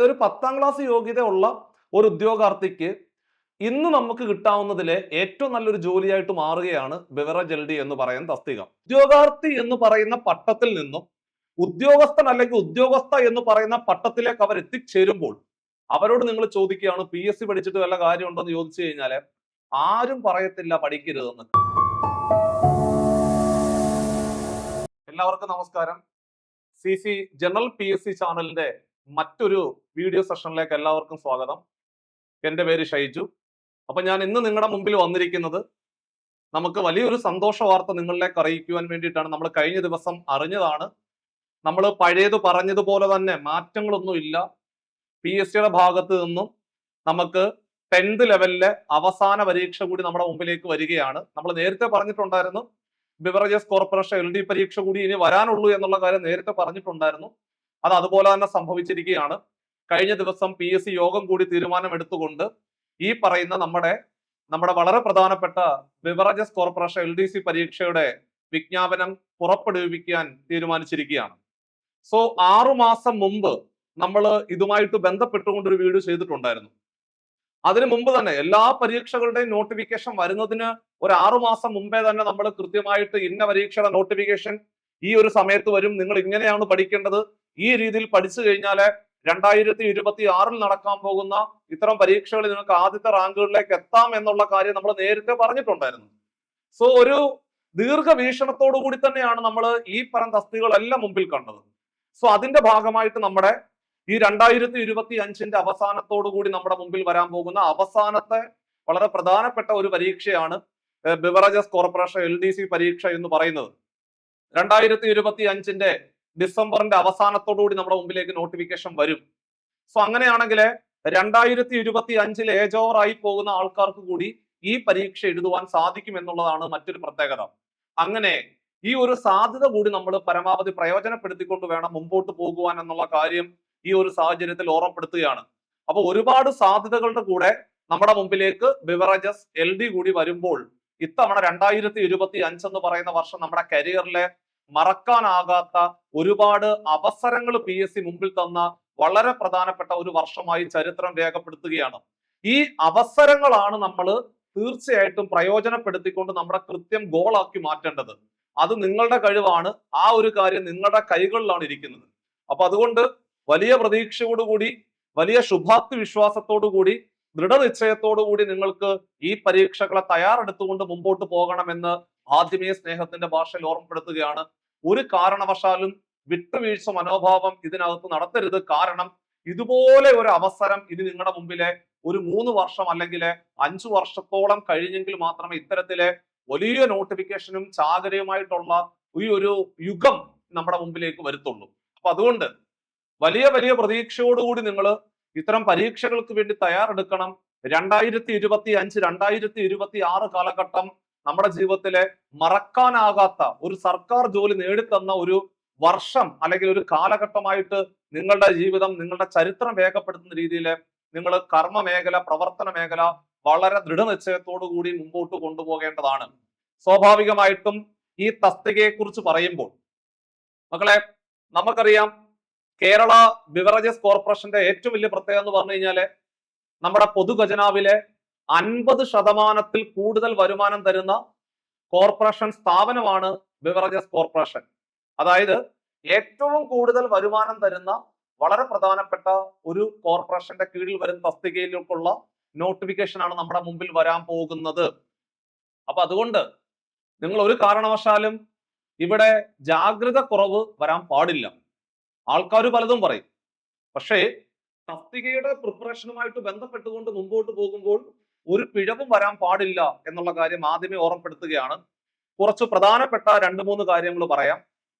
ഒരു 10ാം ക്ലാസ് യോഗ്യത ഉള്ള ഒരു ഉദ്യോഗാർത്ഥിക്ക് ഇന്ന് നമുക്ക് കിട്ടാവുന്നതിലെ ഏറ്റവും നല്ലൊരു ജോലിയായിട്ട് മാറുകയാണ് ബിവറേജ് എൽ ഡി എന്ന് പറയുന്ന തസ്തിക. ഉദ്യോഗാർത്ഥി എന്ന് പറയുന്ന പട്ടത്തിൽ നിന്നും ഉദ്യോഗസ്ഥൻ അല്ലെങ്കിൽ ഉദ്യോഗസ്ഥ എന്ന് പറയുന്ന പട്ടത്തിലേക്ക് അവർ എത്തിച്ചേരുമ്പോൾ അവരോട് നിങ്ങൾ ചോദിക്കുകയാണ് PSC പഠിച്ചിട്ട് വല്ല കാര്യമുണ്ടോ എന്ന് ചോദിച്ചു കഴിഞ്ഞാൽ ആരും പറയത്തില്ല പഠിക്കരുതെന്ന്. എല്ലാവർക്കും നമസ്കാരം. CC ജനറൽ PSC ചാനലിന്റെ മറ്റൊരു വീഡിയോ സെഷനിലേക്ക് എല്ലാവർക്കും സ്വാഗതം. എൻ്റെ പേര് ഷൈജു. അപ്പൊ ഞാൻ ഇന്ന് നിങ്ങളുടെ മുമ്പിൽ വന്നിരിക്കുന്നത് നമുക്ക് വലിയൊരു സന്തോഷ വാർത്ത നിങ്ങളിലേക്ക് അറിയിക്കുവാൻ വേണ്ടിയിട്ടാണ്. നമ്മൾ കഴിഞ്ഞ ദിവസം അറിഞ്ഞതാണ്. നമ്മൾ പഴയത് പറഞ്ഞതുപോലെ തന്നെ മാറ്റങ്ങളൊന്നും ഇല്ല. PSCയുടെ ഭാഗത്ത് നിന്നും നമുക്ക് 10th ലെവലിലെ അവസാന പരീക്ഷ കൂടി നമ്മുടെ മുമ്പിലേക്ക് വരികയാണ്. നമ്മൾ നേരത്തെ പറഞ്ഞിട്ടുണ്ടായിരുന്നു ബിവറേജസ് കോർപ്പറേഷൻ LD പരീക്ഷ കൂടി ഇനി വരാനുള്ളൂ എന്നുള്ള കാര്യം നേരത്തെ പറഞ്ഞിട്ടുണ്ടായിരുന്നു. അത് അതുപോലെ തന്നെ സംഭവിച്ചിരിക്കുകയാണ്. കഴിഞ്ഞ ദിവസം PSC യോഗം കൂടി തീരുമാനമെടുത്തുകൊണ്ട് ഈ പറയുന്ന നമ്മുടെ വളരെ പ്രധാനപ്പെട്ട ബിവറേജസ് കോർപ്പറേഷൻ LDC പരീക്ഷയുടെ വിജ്ഞാപനം പുറപ്പെടുവിക്കാൻ തീരുമാനിച്ചിരിക്കുകയാണ്. സോ 6 മാസം മുമ്പ് നമ്മൾ ഇതുമായിട്ട് ബന്ധപ്പെട്ടുകൊണ്ട് ഒരു വീഡിയോ ചെയ്തിട്ടുണ്ടായിരുന്നു. അതിനു മുമ്പ് തന്നെ എല്ലാ പരീക്ഷകളുടെയും നോട്ടിഫിക്കേഷൻ വരുന്നതിന് ഒരു 6 മാസം മുമ്പേ തന്നെ നമ്മൾ കൃത്യമായിട്ട് ഇന്ന പരീക്ഷയുടെ നോട്ടിഫിക്കേഷൻ ഈ ഒരു സമയത്ത് വരും, നിങ്ങൾ ഇങ്ങനെയാണ് പഠിക്കേണ്ടത്, ഈ രീതിയിൽ പഠിച്ചു കഴിഞ്ഞാൽ 2026 നടക്കാൻ പോകുന്ന ഇത്തരം പരീക്ഷകളിൽ നിങ്ങൾക്ക് ആദ്യത്തെ റാങ്കുകളിലേക്ക് എത്താം എന്നുള്ള കാര്യം നമ്മൾ നേരത്തെ പറഞ്ഞിട്ടുണ്ടായിരുന്നു. സോ ഒരു ദീർഘവീക്ഷണത്തോടു കൂടി തന്നെയാണ് നമ്മൾ ഈ പറഞ്ഞ തസ്തികകളെല്ലാം മുമ്പിൽ കണ്ടത്. സോ അതിന്റെ ഭാഗമായിട്ട് നമ്മുടെ ഈ 2025 അവസാനത്തോടു കൂടി നമ്മുടെ മുമ്പിൽ വരാൻ പോകുന്ന അവസാനത്തെ വളരെ പ്രധാനപ്പെട്ട ഒരു പരീക്ഷയാണ് ബിവറേജസ് കോർപ്പറേഷൻ LDC പരീക്ഷ എന്ന് പറയുന്നത്. 2025 ഡിസംബറിന്റെ അവസാനത്തോടു കൂടി നമ്മുടെ മുമ്പിലേക്ക് നോട്ടിഫിക്കേഷൻ വരും. സോ അങ്ങനെയാണെങ്കിൽ 2025 ഏജ് ഓവർ ആയി പോകുന്ന ആൾക്കാർക്ക് കൂടി ഈ പരീക്ഷ എഴുതുവാൻ സാധിക്കും എന്നുള്ളതാണ് മറ്റൊരു പ്രത്യേകത. അങ്ങനെ ഈ ഒരു സാധ്യത കൂടി നമ്മൾ പരമാവധി പ്രയോജനപ്പെടുത്തിക്കൊണ്ട് വേണം മുമ്പോട്ട് പോകുവാൻ എന്നുള്ള കാര്യം ഈ ഒരു സാഹചര്യത്തിൽ ഓർമ്മപ്പെടുത്തുകയാണ്. അപ്പൊ ഒരുപാട് സാധ്യതകളുടെ കൂടെ നമ്മുടെ മുമ്പിലേക്ക് ബിവറേജസ് LD കൂടി വരുമ്പോൾ ഇത്തവണ 2025 എന്ന് പറയുന്ന വർഷം നമ്മുടെ കരിയറിലെ മറക്കാനാകാത്ത ഒരുപാട് അവസരങ്ങൾ PSC മുമ്പിൽ തന്ന വളരെ പ്രധാനപ്പെട്ട ഒരു വർഷമായി ചരിത്രം രേഖപ്പെടുത്തുകയാണ്. ഈ അവസരങ്ങളാണ് നമ്മൾ തീർച്ചയായിട്ടും പ്രയോജനപ്പെടുത്തിക്കൊണ്ട് നമ്മുടെ കൃത്യം ഗോളാക്കി മാറ്റേണ്ടത്. അത് നിങ്ങളുടെ കഴിവാണ്. ആ ഒരു കാര്യം നിങ്ങളുടെ കൈകളിലാണ് ഇരിക്കുന്നത്. അപ്പൊ അതുകൊണ്ട് വലിയ പ്രതീക്ഷയോടുകൂടി, വലിയ ശുഭാപ്തി വിശ്വാസത്തോടുകൂടി, ദൃഢനിശ്ചയത്തോടുകൂടി നിങ്ങൾക്ക് ഈ പരീക്ഷകളെ തയ്യാറെടുത്തുകൊണ്ട് മുമ്പോട്ട് പോകണമെന്ന് ആദ്യമേ സ്നേഹത്തിന്റെ ഭാഷയിൽ ഓർമ്മപ്പെടുത്തുകയാണ്. ഒരു കാരണവശാലും വിട്ടുവീഴ്ച മനോഭാവം ഇതിനകത്ത് നടത്തരുത്. കാരണം ഇതുപോലെ ഒരു അവസരം ഇനി നിങ്ങളുടെ മുമ്പിലെ ഒരു 3 വർഷം അല്ലെങ്കിൽ 5 വർഷത്തോളം കഴിഞ്ഞെങ്കിൽ മാത്രമേ ഇത്തരത്തിലെ വലിയ നോട്ടിഫിക്കേഷനും ചാകരയുമായിട്ടുള്ള ഈ ഒരു യുഗം നമ്മുടെ മുമ്പിലേക്ക് വരുത്തുള്ളൂ. അപ്പൊ അതുകൊണ്ട് വലിയ വലിയ പ്രതീക്ഷയോടുകൂടി നിങ്ങൾ ഇത്തരം പരീക്ഷകൾക്ക് വേണ്ടി തയ്യാറെടുക്കണം. 2025 2026 കാലഘട്ടം നമ്മുടെ ജീവിതത്തിലെ മറക്കാനാകാത്ത ഒരു സർക്കാർ ജോലി നേടിത്തന്ന ഒരു വർഷം അല്ലെങ്കിൽ ഒരു കാലഘട്ടമായിട്ട് നിങ്ങളുടെ ജീവിതം, നിങ്ങളുടെ ചരിത്രം രേഖപ്പെടുത്തുന്ന രീതിയിൽ നിങ്ങൾ കർമ്മ മേഖല, പ്രവർത്തന മേഖല വളരെ ദൃഢനിശ്ചയത്തോടു കൂടി മുമ്പോട്ട് കൊണ്ടുപോകേണ്ടതാണ്. സ്വാഭാവികമായിട്ടും ഈ തസ്തികയെ കുറിച്ച് പറയുമ്പോൾ മക്കളെ നമുക്കറിയാം, കേരള ബിവറേജസ് കോർപ്പറേഷന്റെ ഏറ്റവും വലിയ പ്രത്യേകത എന്ന് പറഞ്ഞു കഴിഞ്ഞാല് നമ്മുടെ പൊതുഖജനാവിലെ 50% കൂടുതൽ വരുമാനം തരുന്ന കോർപ്പറേഷൻ സ്ഥാപനമാണ് ബിവറേജസ് കോർപ്പറേഷൻ. അതായത് ഏറ്റവും കൂടുതൽ വരുമാനം തരുന്ന വളരെ പ്രധാനപ്പെട്ട ഒരു കോർപ്പറേഷന്റെ കീഴിൽ വരുന്ന തസ്തികയിലേക്കുള്ള നോട്ടിഫിക്കേഷൻ ആണ് നമ്മുടെ മുമ്പിൽ വരാൻ പോകുന്നത്. അപ്പൊ അതുകൊണ്ട് നിങ്ങൾ ഒരു കാരണവശാലും ഇവിടെ ജാഗ്രത കുറവ് വരാൻ പാടില്ല. ആൾക്കാർ പലതും പറയും, പക്ഷേ തസ്തികയുടെ പ്രിപ്പറേഷനുമായിട്ട് ബന്ധപ്പെട്ടുകൊണ്ട് മുമ്പോട്ട് പോകുമ്പോൾ ഒരു പിഴവും വരാൻ പാടില്ല എന്നുള്ള കാര്യം ആദ്യമേ ഓർമ്മപ്പെടുത്തുകയാണ്. കുറച്ച് പ്രധാനപ്പെട്ട 2-3 കാര്യങ്ങൾ പറയാം.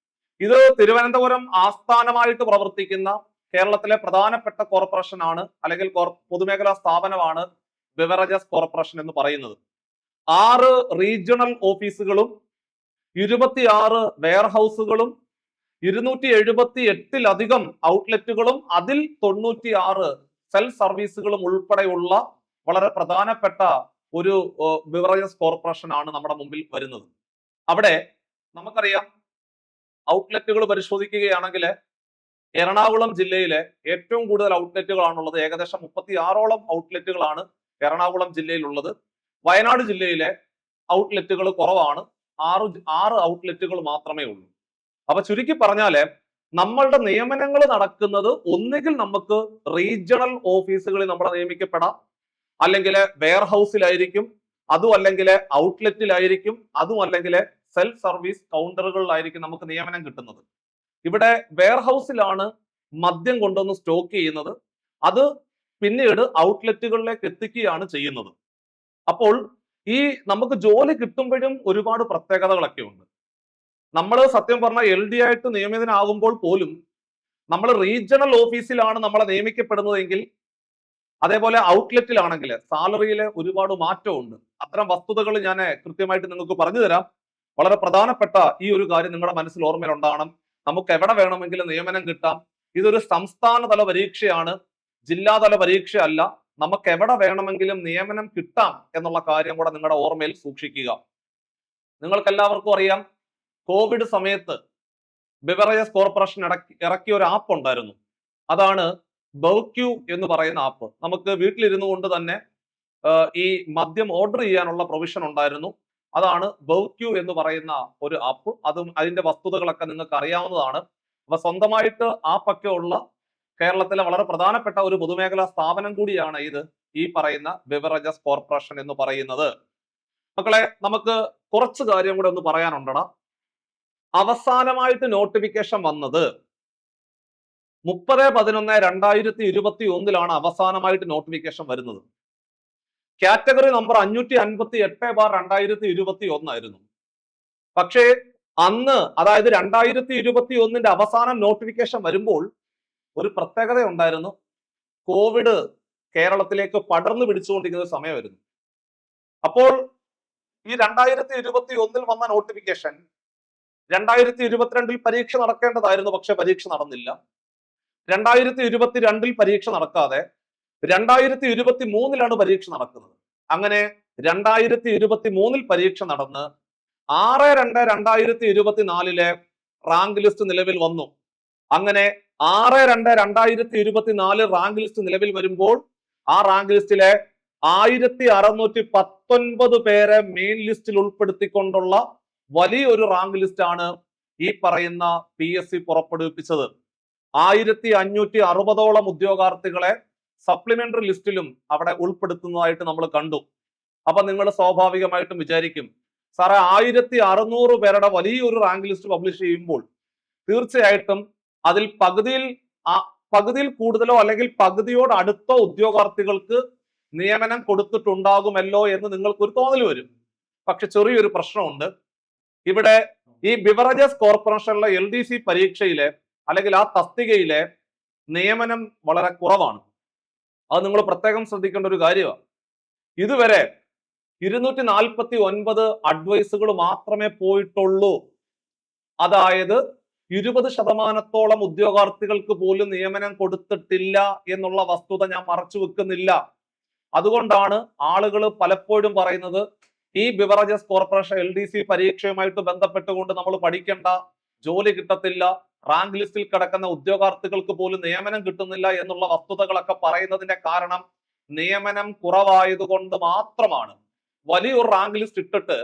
ഇത് തിരുവനന്തപുരം ആസ്ഥാനമായിട്ട് പ്രവർത്തിക്കുന്ന കേരളത്തിലെ പ്രധാനപ്പെട്ട കോർപ്പറേഷൻ ആണ്, അല്ലെങ്കിൽ പൊതുമേഖലാ സ്ഥാപനമാണ് ബിവറേജസ് കോർപ്പറേഷൻ എന്ന് പറയുന്നത്. 6 റീജിയണൽ ഓഫീസുകളും 26 വെയർഹൗസുകളും 278-ലധികം ഔട്ട്ലെറ്റുകളും അതിൽ 96 സെൽഫ് സർവീസുകളും ഉൾപ്പെടെയുള്ള വളരെ പ്രധാനപ്പെട്ട ഒരു ബിവറേജസ് കോർപ്പറേഷൻ ആണ് നമ്മുടെ മുമ്പിൽ വരുന്നത്. അവിടെ നമുക്കറിയാം ഔട്ട്ലെറ്റുകൾ പരിശോധിക്കുകയാണെങ്കിൽ എറണാകുളം ജില്ലയിലെ ഏറ്റവും കൂടുതൽ ഔട്ട്ലെറ്റുകളാണുള്ളത്. ഏകദേശം 36ഓളം ഔട്ട്ലെറ്റുകളാണ് എറണാകുളം ജില്ലയിലുള്ളത്. വയനാട് ജില്ലയിലെ ഔട്ട്ലെറ്റുകൾ കുറവാണ്, ആറ് ഔട്ട്ലെറ്റുകൾ മാത്രമേ ഉള്ളൂ. അപ്പൊ ചുരുക്കി പറഞ്ഞാല് നമ്മളുടെ നിയമനങ്ങൾ നടക്കുന്നത് ഒന്നുകിൽ നമുക്ക് റീജിയണൽ ഓഫീസുകളിൽ നമ്മളെ നിയമിക്കപ്പെടാം, അല്ലെങ്കിൽ വെയർ ഹൗസിലായിരിക്കും, അതും അല്ലെങ്കിൽ ഔട്ട്ലെറ്റിലായിരിക്കും, അതും അല്ലെങ്കിൽ സെൽഫ് സർവീസ് കൗണ്ടറുകളിലായിരിക്കും നമുക്ക് നിയമനം കിട്ടുന്നത്. ഇവിടെ വെയർ ഹൗസിലാണ് മദ്യം കൊണ്ടുവന്ന് സ്റ്റോക്ക് ചെയ്യുന്നത്, അത് പിന്നീട് ഔട്ട്ലെറ്റുകളിലേക്ക് എത്തിക്കുകയാണ് ചെയ്യുന്നത്. അപ്പോൾ ഈ നമുക്ക് ജോലി കിട്ടുമ്പോഴും ഒരുപാട് പ്രത്യേകതകളൊക്കെ ഉണ്ട്. നമ്മൾ സത്യം പറഞ്ഞാൽ LD ആയിട്ട് നിയമിതനാകുമ്പോൾ പോലും നമ്മൾ റീജിയണൽ ഓഫീസിലാണ് നമ്മളെ നിയമിക്കപ്പെടുന്നതെങ്കിൽ, അതേപോലെ ഔട്ട്ലെറ്റിലാണെങ്കിൽ സാലറിയിൽ ഒരുപാട് മാറ്റമുണ്ട്. അത്തരം വസ്തുതകൾ ഞാൻ കൃത്യമായിട്ട് നിങ്ങൾക്ക് പറഞ്ഞു തരാം. വളരെ പ്രധാനപ്പെട്ട ഈ ഒരു കാര്യം നിങ്ങളുടെ മനസ്സിൽ ഓർമ്മയിലുണ്ടാകണം. നമുക്ക് എവിടെ വേണമെങ്കിലും നിയമനം കിട്ടാം. ഇതൊരു സംസ്ഥാനതല പരീക്ഷയാണ്, ജില്ലാതല പരീക്ഷ അല്ല. നമുക്ക് എവിടെ വേണമെങ്കിലും നിയമനം കിട്ടാം എന്നുള്ള കാര്യം കൂടെ നിങ്ങളുടെ ഓർമ്മയിൽ സൂക്ഷിക്കുക. നിങ്ങൾക്ക് എല്ലാവർക്കും അറിയാം, കോവിഡ് സമയത്ത് ബിവറേജസ് കോർപ്പറേഷൻ ഇറക്കിയ ഒരു ആപ്പ് ഉണ്ടായിരുന്നു. അതാണ് ബൗക്യു എന്ന് പറയുന്ന ആപ്പ്. നമുക്ക് വീട്ടിലിരുന്നു കൊണ്ട് തന്നെ ഈ മദ്യം ഓർഡർ ചെയ്യാനുള്ള പ്രൊവിഷൻ ഉണ്ടായിരുന്നു. അതാണ് ബൗക്യു എന്ന് പറയുന്ന ഒരു ആപ്പ്. അതും അതിന്റെ വസ്തുതകളൊക്കെ നിങ്ങൾക്ക് അറിയാവുന്നതാണ്. അപ്പൊ സ്വന്തമായിട്ട് ആപ്പൊക്കെ ഉള്ള കേരളത്തിലെ വളരെ പ്രധാനപ്പെട്ട ഒരു പൊതുമേഖലാ സ്ഥാപനം കൂടിയാണ് ഇത്, ഈ പറയുന്ന ബിവറേജസ് കോർപ്പറേഷൻ എന്ന് പറയുന്നത്. മക്കളെ, നമുക്ക് കുറച്ച് കാര്യം കൂടെ ഒന്ന് പറയാനുണ്ടടാ. അവസാനമായിട്ട് നോട്ടിഫിക്കേഷൻ വന്നത് 30/11/2021 അവസാനമായിട്ട് നോട്ടിഫിക്കേഷൻ വരുന്നത്. കാറ്റഗറി നമ്പർ 558/2021 ആയിരുന്നു. പക്ഷേ അന്ന്, അതായത് 2021 അവസാനം നോട്ടിഫിക്കേഷൻ വരുമ്പോൾ ഒരു പ്രത്യേകത ഉണ്ടായിരുന്നു. കോവിഡ് കേരളത്തിലേക്ക് പടർന്നു പിടിച്ചുകൊണ്ടിരിക്കുന്ന ഒരു സമയമായിരുന്നു. അപ്പോൾ ഈ 2021 വന്ന നോട്ടിഫിക്കേഷൻ 2022 പരീക്ഷ നടക്കേണ്ടതായിരുന്നു, പക്ഷെ പരീക്ഷ നടന്നില്ല. 2022 പരീക്ഷ നടക്കാതെ 2023 പരീക്ഷ നടക്കുന്നത്. അങ്ങനെ 2023 പരീക്ഷ നടന്ന് 6/2/2024 റാങ്ക് ലിസ്റ്റ് നിലവിൽ വന്നു. അങ്ങനെ 6/2/2024 റാങ്ക് ലിസ്റ്റ് നിലവിൽ വരുമ്പോൾ ആ റാങ്ക് ലിസ്റ്റിലെ 1619 പേരെ മെയിൻ ലിസ്റ്റിൽ ഉൾപ്പെടുത്തിക്കൊണ്ടുള്ള വലിയൊരു റാങ്ക് ലിസ്റ്റ് ആണ് ഈ പറയുന്ന PSC പുറപ്പെടുവിപ്പിച്ചത്. 1560ഓളം ഉദ്യോഗാർത്ഥികളെ സപ്ലിമെന്ററി ലിസ്റ്റിലും അവിടെ ഉൾപ്പെടുത്തുന്നതായിട്ട് നമ്മൾ കണ്ടു. അപ്പൊ നിങ്ങൾ സ്വാഭാവികമായിട്ടും വിചാരിക്കും, സാറേ 1600 പേരുടെ വലിയൊരു റാങ്ക് ലിസ്റ്റ് പബ്ലിഷ് ചെയ്യുമ്പോൾ തീർച്ചയായിട്ടും അതിൽ പകുതിയിൽ കൂടുതലോ അല്ലെങ്കിൽ പകുതിയോട് അടുത്തോ ഉദ്യോഗാർത്ഥികൾക്ക് നിയമനം കൊടുത്തിട്ടുണ്ടാകുമല്ലോ എന്ന് നിങ്ങൾക്കൊരു തോന്നൽ വരും. പക്ഷെ ചെറിയൊരു പ്രശ്നമുണ്ട്. ഇവിടെ ഈ ബിവറേജസ് കോർപ്പറേഷനിലെ LDC പരീക്ഷയിലെ അല്ലെങ്കിൽ ആ തസ്തികയിലെ നിയമനം വളരെ കുറവാണ്. അത് നിങ്ങൾ പ്രത്യേകം ശ്രദ്ധിക്കേണ്ട ഒരു കാര്യമാണ്. ഇതുവരെ 249 അഡ്വൈസുകൾ മാത്രമേ പോയിട്ടുള്ളൂ. അതായത് 20% ഉദ്യോഗാർത്ഥികൾക്ക് പോലും നിയമനം കൊടുത്തിട്ടില്ല എന്നുള്ള വസ്തുത ഞാൻ മറച്ചു വെക്കുന്നില്ല. അതുകൊണ്ടാണ് ആളുകൾ പലപ്പോഴും പറയുന്നത്, ഈ ബിവറേജസ് കോർപ്പറേഷൻ LDC പരീക്ഷയുമായിട്ട് ബന്ധപ്പെട്ടുകൊണ്ട് നമ്മൾ പഠിക്കേണ്ട, ജോലി കിട്ടത്തില്ല, റാങ്ക് ലിസ്റ്റിൽ കിടക്കുന്ന ഉദ്യോഗാർത്ഥികൾക്ക് പോലും നിയമനം കിട്ടുന്നില്ല എന്നുള്ള വസ്തുതകളൊക്കെ പറയുന്നതിന്റെ കാരണം നിയമനം കുറവായതുകൊണ്ട് മാത്രമാണ്. വലിയൊരു റാങ്ക് ലിസ്റ്റ് ഇട്ടിട്ട്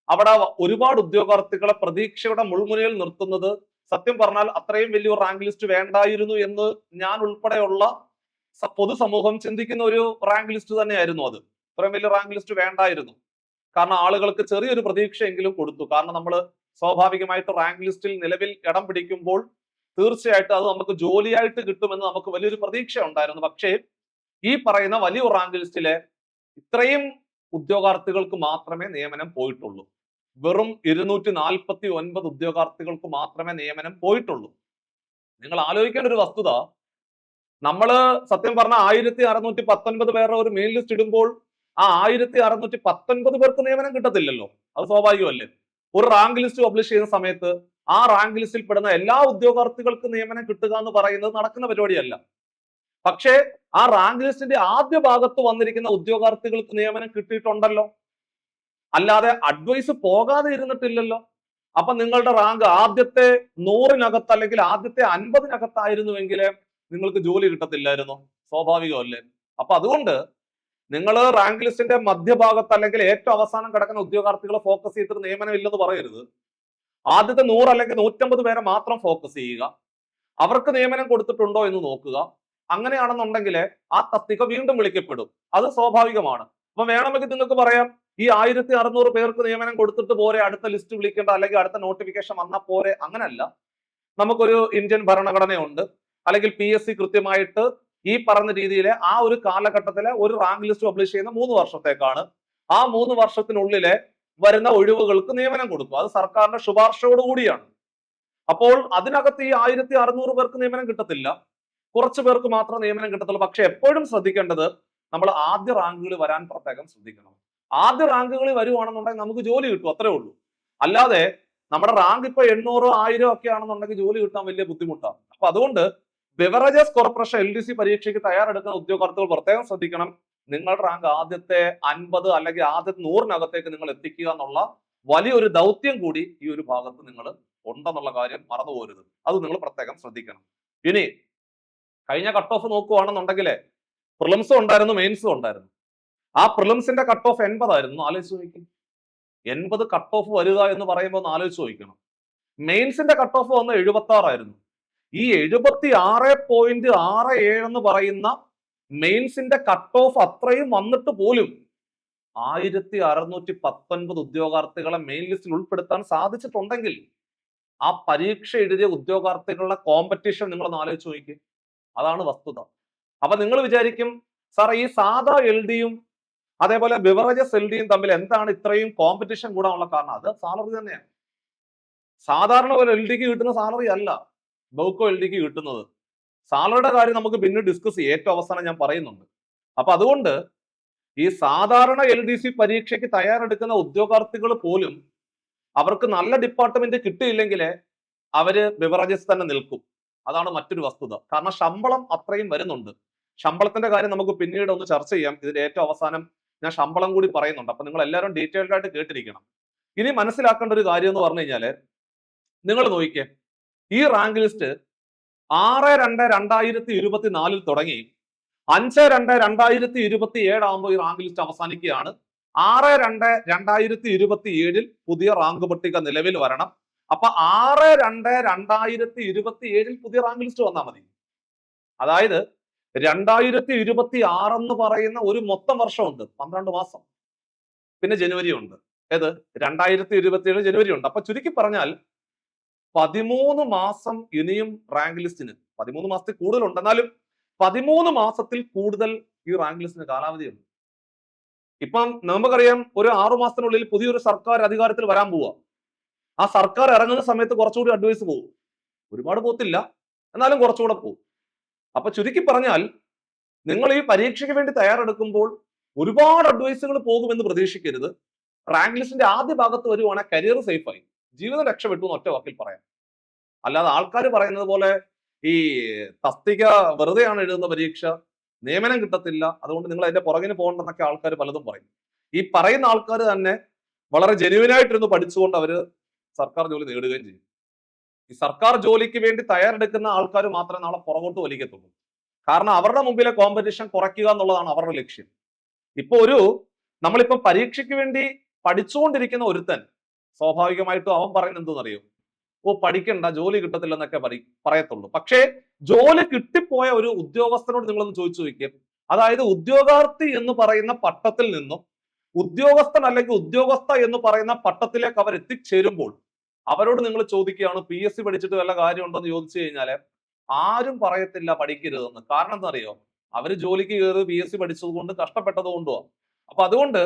അവിടെ ഒരുപാട് ഉദ്യോഗാർത്ഥികളെ പ്രതീക്ഷയുടെ മുൾമുനയിൽ നിർത്തുന്നത് സത്യം പറഞ്ഞാൽ അത്രയും വലിയൊരു റാങ്ക് ലിസ്റ്റ് വേണ്ടായിരുന്നു എന്ന് ഞാൻ ഉൾപ്പെടെയുള്ള പൊതുസമൂഹം ചിന്തിക്കുന്ന ഒരു റാങ്ക് ലിസ്റ്റ് തന്നെയായിരുന്നു അത്. അത്രയും വലിയ റാങ്ക് ലിസ്റ്റ് വേണ്ടായിരുന്നു. കാരണം ആളുകൾക്ക് ചെറിയൊരു പ്രതീക്ഷയെങ്കിലും കൊടുത്തു. കാരണം നമ്മൾ സ്വാഭാവികമായിട്ട് റാങ്ക് ലിസ്റ്റിൽ നിലവിൽ ഇടം പിടിക്കുമ്പോൾ തീർച്ചയായിട്ടും അത് നമുക്ക് ജോലിയായിട്ട് കിട്ടുമെന്ന് നമുക്ക് വലിയൊരു പ്രതീക്ഷ ഉണ്ടായിരുന്നു. പക്ഷേ ഈ പറയുന്ന വലിയ റാങ്ക് ലിസ്റ്റിലെ ഇത്രയും ഉദ്യോഗാർത്ഥികൾക്ക് മാത്രമേ നിയമനം പോയിട്ടുള്ളൂ. വെറും 249 ഉദ്യോഗാർത്ഥികൾക്ക് മാത്രമേ നിയമനം പോയിട്ടുള്ളൂ. നിങ്ങൾ ആലോചിക്കേണ്ട ഒരു വസ്തുത, നമ്മള് സത്യം പറഞ്ഞ 1619 പേരുടെ ഒരു മെയിൻ ലിസ്റ്റ് ഇടുമ്പോൾ ആ 1619 പേർക്ക് നിയമനം കിട്ടത്തില്ലല്ലോ. അത് സ്വാഭാവികമല്ലേ. ഒരു റാങ്ക് ലിസ്റ്റ് പബ്ലിഷ് ചെയ്യുന്ന സമയത്ത് ആ റാങ്ക് ലിസ്റ്റിൽ പെടുന്ന എല്ലാ ഉദ്യോഗാർത്ഥികൾക്കും നിയമനം കിട്ടുക എന്ന് പറയുന്നത് നടക്കുന്ന പരിപാടിയല്ല. പക്ഷേ ആ റാങ്ക് ലിസ്റ്റിന്റെ ആദ്യ ഭാഗത്ത് വന്നിരിക്കുന്ന ഉദ്യോഗാർത്ഥികൾക്ക് നിയമനം കിട്ടിയിട്ടുണ്ടല്ലോ. അല്ലാതെ അഡ്വൈസ് പോകാതെ ഇരുന്നിട്ടില്ലല്ലോ. അപ്പൊ നിങ്ങളുടെ റാങ്ക് ആദ്യത്തെ 100-നകത്ത് അല്ലെങ്കിൽ ആദ്യത്തെ 50-നകത്തായിരുന്നുവെങ്കിൽ നിങ്ങൾക്ക് ജോലി കിട്ടത്തില്ലായിരുന്നു. സ്വാഭാവികമല്ലേ? അപ്പൊ അതുകൊണ്ട് നിങ്ങൾ റാങ്ക് ലിസ്റ്റിന്റെ മധ്യഭാഗത്ത് അല്ലെങ്കിൽ ഏറ്റവും അവസാനം കിടക്കുന്ന ഉദ്യോഗാർത്ഥികളെ ഫോക്കസ് ചെയ്തിട്ട് നിയമനം ഇല്ലെന്ന് പറയരുത്. ആദ്യത്തെ 100 അല്ലെങ്കിൽ 150 പേരെ മാത്രം ഫോക്കസ് ചെയ്യുക. അവർക്ക് നിയമനം കൊടുത്തിട്ടുണ്ടോ എന്ന് നോക്കുക. അങ്ങനെയാണെന്നുണ്ടെങ്കിൽ ആ തസ്തിക വീണ്ടും വിളിക്കപ്പെടും. അത് സ്വാഭാവികമാണ്. അപ്പൊ വേണമെങ്കിൽ നിങ്ങൾക്ക് പറയാം, ഈ 1600 പേർക്ക് നിയമനം കൊടുത്തിട്ട് പോരെ, അടുത്ത ലിസ്റ്റ് വിളിക്കേണ്ട അല്ലെങ്കിൽ അടുത്ത നോട്ടിഫിക്കേഷൻ വന്നാൽ പോരെ. അങ്ങനല്ല. നമുക്കൊരു ഇന്ത്യൻ ഭരണഘടനയുണ്ട്, അല്ലെങ്കിൽ PSC കൃത്യമായിട്ട് ഈ പറഞ്ഞ രീതിയിൽ ആ ഒരു കാലഘട്ടത്തിലെ ഒരു റാങ്ക് ലിസ്റ്റ് പബ്ലിഷ് ചെയ്യുന്ന 3 വർഷത്തേക്കാണ്. ആ 3 വർഷത്തിനുള്ളിലെ വരുന്ന ഒഴിവുകൾക്ക് നിയമനം കൊടുക്കും. അത് സർക്കാരിന്റെ ശുപാർശയോടുകൂടിയാണ്. അപ്പോൾ അതിനകത്ത് ഈ 1600 പേർക്ക് നിയമനം കിട്ടത്തില്ല, കുറച്ചു പേർക്ക് മാത്രം നിയമനം കിട്ടത്തുള്ളൂ. പക്ഷെ എപ്പോഴും ശ്രദ്ധിക്കേണ്ടത്, നമ്മൾ ആദ്യ റാങ്കുകളിൽ വരാൻ പ്രത്യേകം ശ്രദ്ധിക്കണം. ആദ്യ റാങ്കുകളിൽ വരുവാണെന്നുണ്ടെങ്കിൽ നമുക്ക് ജോലി കിട്ടും, അത്രേ ഉള്ളൂ. അല്ലാതെ നമ്മുടെ റാങ്ക് ഇപ്പൊ 800 1000 ഒക്കെ ആണെന്നുണ്ടെങ്കിൽ ജോലി കിട്ടാൻ വലിയ ബുദ്ധിമുട്ടാണ്. അപ്പൊ അതുകൊണ്ട് ബെവറേജസ് കോർപ്പറേഷൻ LDC പരീക്ഷയ്ക്ക് തയ്യാറെടുക്കുന്ന ഉദ്യോഗാർത്ഥികൾ പ്രത്യേകം ശ്രദ്ധിക്കണം. നിങ്ങളുടെ റാങ്ക് ആദ്യത്തെ 50 അല്ലെങ്കിൽ ആദ്യത്തെ 100-നകത്തേക്ക് നിങ്ങൾ എത്തിക്കുക എന്നുള്ള വലിയൊരു ദൗത്യം കൂടി ഈ ഒരു ഭാഗത്ത് നിങ്ങൾ ഉണ്ടെന്നുള്ള കാര്യം മറന്നു പോകരുത്. അത് നിങ്ങൾ പ്രത്യേകം ശ്രദ്ധിക്കണം. ഇനി കഴിഞ്ഞ കട്ട് ഓഫ് നോക്കുകയാണെന്നുണ്ടെങ്കിൽ പ്രിലിംസും ഉണ്ടായിരുന്നു, മെയിൻസും ഉണ്ടായിരുന്നു. ആ പ്രിലിംസിന്റെ കട്ട് ഓഫ് 80 ആയിരുന്നു. ആലോചിച്ച് നോക്കും. 80 കട്ട് ഓഫ് വരിക എന്ന് പറയുമ്പോൾ ഒന്ന് ആലോചിച്ച് നോക്കണം. മെയിൻസിന്റെ കട്ട് ഓഫ് വന്ന് 76 ആയിരുന്നു. ഈ 76.67 എന്ന് പറയുന്ന മെയിൻസിന്റെ കട്ട് ഓഫ് അത്രയും വന്നിട്ട് പോലും 1619 ഉദ്യോഗാർത്ഥികളെ മെയിൻ ലിസ്റ്റിൽ ഉൾപ്പെടുത്താൻ സാധിച്ചിട്ടുണ്ടെങ്കിൽ ആ പരീക്ഷ എഴുതിയ ഉദ്യോഗാർത്ഥികളുടെ കോമ്പറ്റീഷൻ നിങ്ങളൊന്ന് ആലോചിച്ച് നോക്കി. അതാണ് വസ്തുത. അപ്പൊ നിങ്ങൾ വിചാരിക്കും, സാർ ഈ സാധാ LDയും അതേപോലെ ബിവറേജസ് LDയും തമ്മിൽ എന്താണ് ഇത്രയും കോമ്പറ്റീഷൻ കൂടാനുള്ള കാരണം? അത് സാലറി തന്നെയാണ്. സാധാരണ ഒരു LDക്ക് കിട്ടുന്ന സാലറി അല്ല ബൗക്കോ LDക്ക് കിട്ടുന്നത്. സാലറിയുടെ കാര്യം നമുക്ക് പിന്നെ ഡിസ്കസ് ചെയ്യാം, ഏറ്റവും അവസാനം ഞാൻ പറയുന്നുണ്ട്. അപ്പൊ അതുകൊണ്ട് ഈ സാധാരണ LDC പരീക്ഷയ്ക്ക് തയ്യാറെടുക്കുന്ന ഉദ്യോഗാർത്ഥികൾ പോലും അവർക്ക് നല്ല ഡിപ്പാർട്ട്മെന്റ് കിട്ടിയില്ലെങ്കിൽ അവര് ബിവറേജസ് തന്നെ നിൽക്കും. അതാണ് മറ്റൊരു വസ്തുത. കാരണം ശമ്പളം അത്രയും വരുന്നുണ്ട്. ശമ്പളത്തിന്റെ കാര്യം നമുക്ക് പിന്നീട് ഒന്ന് ചർച്ച ചെയ്യാം. ഇതിന്റെ ഏറ്റവും അവസാനം ഞാൻ ശമ്പളം കൂടി പറയുന്നുണ്ട്. അപ്പൊ നിങ്ങൾ എല്ലാവരും ഡീറ്റെയിൽഡ് ആയിട്ട് കേട്ടിരിക്കണം. ഇനി മനസ്സിലാക്കേണ്ട ഒരു കാര്യം എന്ന് പറഞ്ഞു കഴിഞ്ഞാല്, നിങ്ങൾ നോക്കിക്കേ, ഈ റാങ്ക് ലിസ്റ്റ് 6/2/2024 തുടങ്ങി 5/2/2027 ആകുമ്പോൾ ഈ റാങ്ക് ലിസ്റ്റ് അവസാനിക്കുകയാണ്. 6/2/2027 പുതിയ റാങ്ക് പട്ടിക നിലവിൽ വരണം. അപ്പൊ 6/2/2027 പുതിയ റാങ്ക് ലിസ്റ്റ് വന്നാൽ മതി. അതായത് 2026 എന്ന് പറയുന്ന ഒരു മൊത്തം വർഷമുണ്ട്, 12 മാസം. പിന്നെ ജനുവരി ഉണ്ട്. ഏത്? 2027 ജനുവരി ഉണ്ട്. അപ്പൊ ചുരുക്കി പറഞ്ഞാൽ 13 മാസം ഇനിയും റാങ്ക് ലിസ്റ്റിന്, 13 മാസത്തിൽ കൂടുതലുണ്ട്, എന്നാലും 13 മാസത്തിൽ കൂടുതൽ ഈ റാങ്ക് ലിസ്റ്റിന് കാലാവധിയുണ്ട്. ഇപ്പം നമുക്കറിയാം, ഒരു 6 മാസത്തിനുള്ളിൽ പുതിയൊരു സർക്കാർ അധികാരത്തിൽ വരാൻ പോവുക. ആ സർക്കാർ ഇറങ്ങുന്ന സമയത്ത് കുറച്ചുകൂടി അഡ്വൈസ് പോകും. ഒരുപാട് പോത്തില്ല, എന്നാലും കുറച്ചുകൂടെ പോകും. അപ്പൊ ചുരുക്കി പറഞ്ഞാൽ, നിങ്ങൾ ഈ പരീക്ഷയ്ക്ക് വേണ്ടി തയ്യാറെടുക്കുമ്പോൾ ഒരുപാട് അഡ്വൈസുകൾ പോകുമെന്ന് പ്രതീക്ഷിക്കരുത്. റാങ്ക് ലിസ്റ്റിന്റെ ആദ്യ ഭാഗത്ത് വരുവാണെങ്കിൽ കരിയർ സേഫായി, ജീവിതം രക്ഷപ്പെട്ടു എന്ന് ഒറ്റ വാക്കിൽ പറയാം. അല്ലാതെ ആൾക്കാർ പറയുന്നത് പോലെ ഈ തസ്തിക വെറുതെയാണ് എഴുതുന്ന പരീക്ഷ, നിയമനം കിട്ടത്തില്ല, അതുകൊണ്ട് നിങ്ങൾ അതിന്റെ പുറകിന് പോകണ്ടെന്നൊക്കെ ആൾക്കാർ പലതും പറയും. ഈ പറയുന്ന ആൾക്കാർ തന്നെ വളരെ ജെന്യുവിനായിട്ടിരുന്ന് പഠിച്ചുകൊണ്ട് അവര് സർക്കാർ ജോലി നേടുകയും ചെയ്യും. ഈ സർക്കാർ ജോലിക്ക് വേണ്ടി തയ്യാറെടുക്കുന്ന ആൾക്കാർ മാത്രമേ നാളെ പുറകോട്ട് വലിക്കത്തുള്ളൂ. കാരണം അവരുടെ മുമ്പിലെ കോമ്പറ്റീഷൻ കുറയ്ക്കുക എന്നുള്ളതാണ് അവരുടെ ലക്ഷ്യം. ഇപ്പൊ നമ്മളിപ്പോ പരീക്ഷയ്ക്ക് വേണ്ടി പഠിച്ചുകൊണ്ടിരിക്കുന്ന ഒരുത്തൻ സ്വാഭാവികമായിട്ടും അവൻ പറയുന്നത് എന്തെന്നറിയോ? ഓ പഠിക്കണ്ട, ജോലി കിട്ടത്തില്ലെന്നൊക്കെ പറയത്തുള്ളൂ. പക്ഷേ ജോലി കിട്ടിപ്പോയ ഒരു ഉദ്യോഗസ്ഥനോട് നിങ്ങളൊന്ന് ചോദിച്ചു നോക്കിയേ. അതായത് ഉദ്യോഗാർത്ഥി എന്ന് പറയുന്ന പട്ടത്തിൽ നിന്നും ഉദ്യോഗസ്ഥൻ അല്ലെങ്കിൽ ഉദ്യോഗസ്ഥ എന്ന് പറയുന്ന പട്ടത്തിലേക്ക് അവർ എത്തിച്ചേരുമ്പോൾ അവരോട് നിങ്ങൾ ചോദിക്കുകയാണ്, PSC പഠിച്ചിട്ട് വല്ല കാര്യമുണ്ടോ എന്ന് ചോദിച്ചു കഴിഞ്ഞാല് ആരും പറയത്തില്ല പഠിക്കരുതെന്ന്. കാരണം എന്താ അറിയോ? അവര് ജോലിക്ക് കയറി PSC പഠിച്ചത് കൊണ്ട്, കഷ്ടപ്പെട്ടത് കൊണ്ടുമാണ്. അപ്പൊ അതുകൊണ്ട്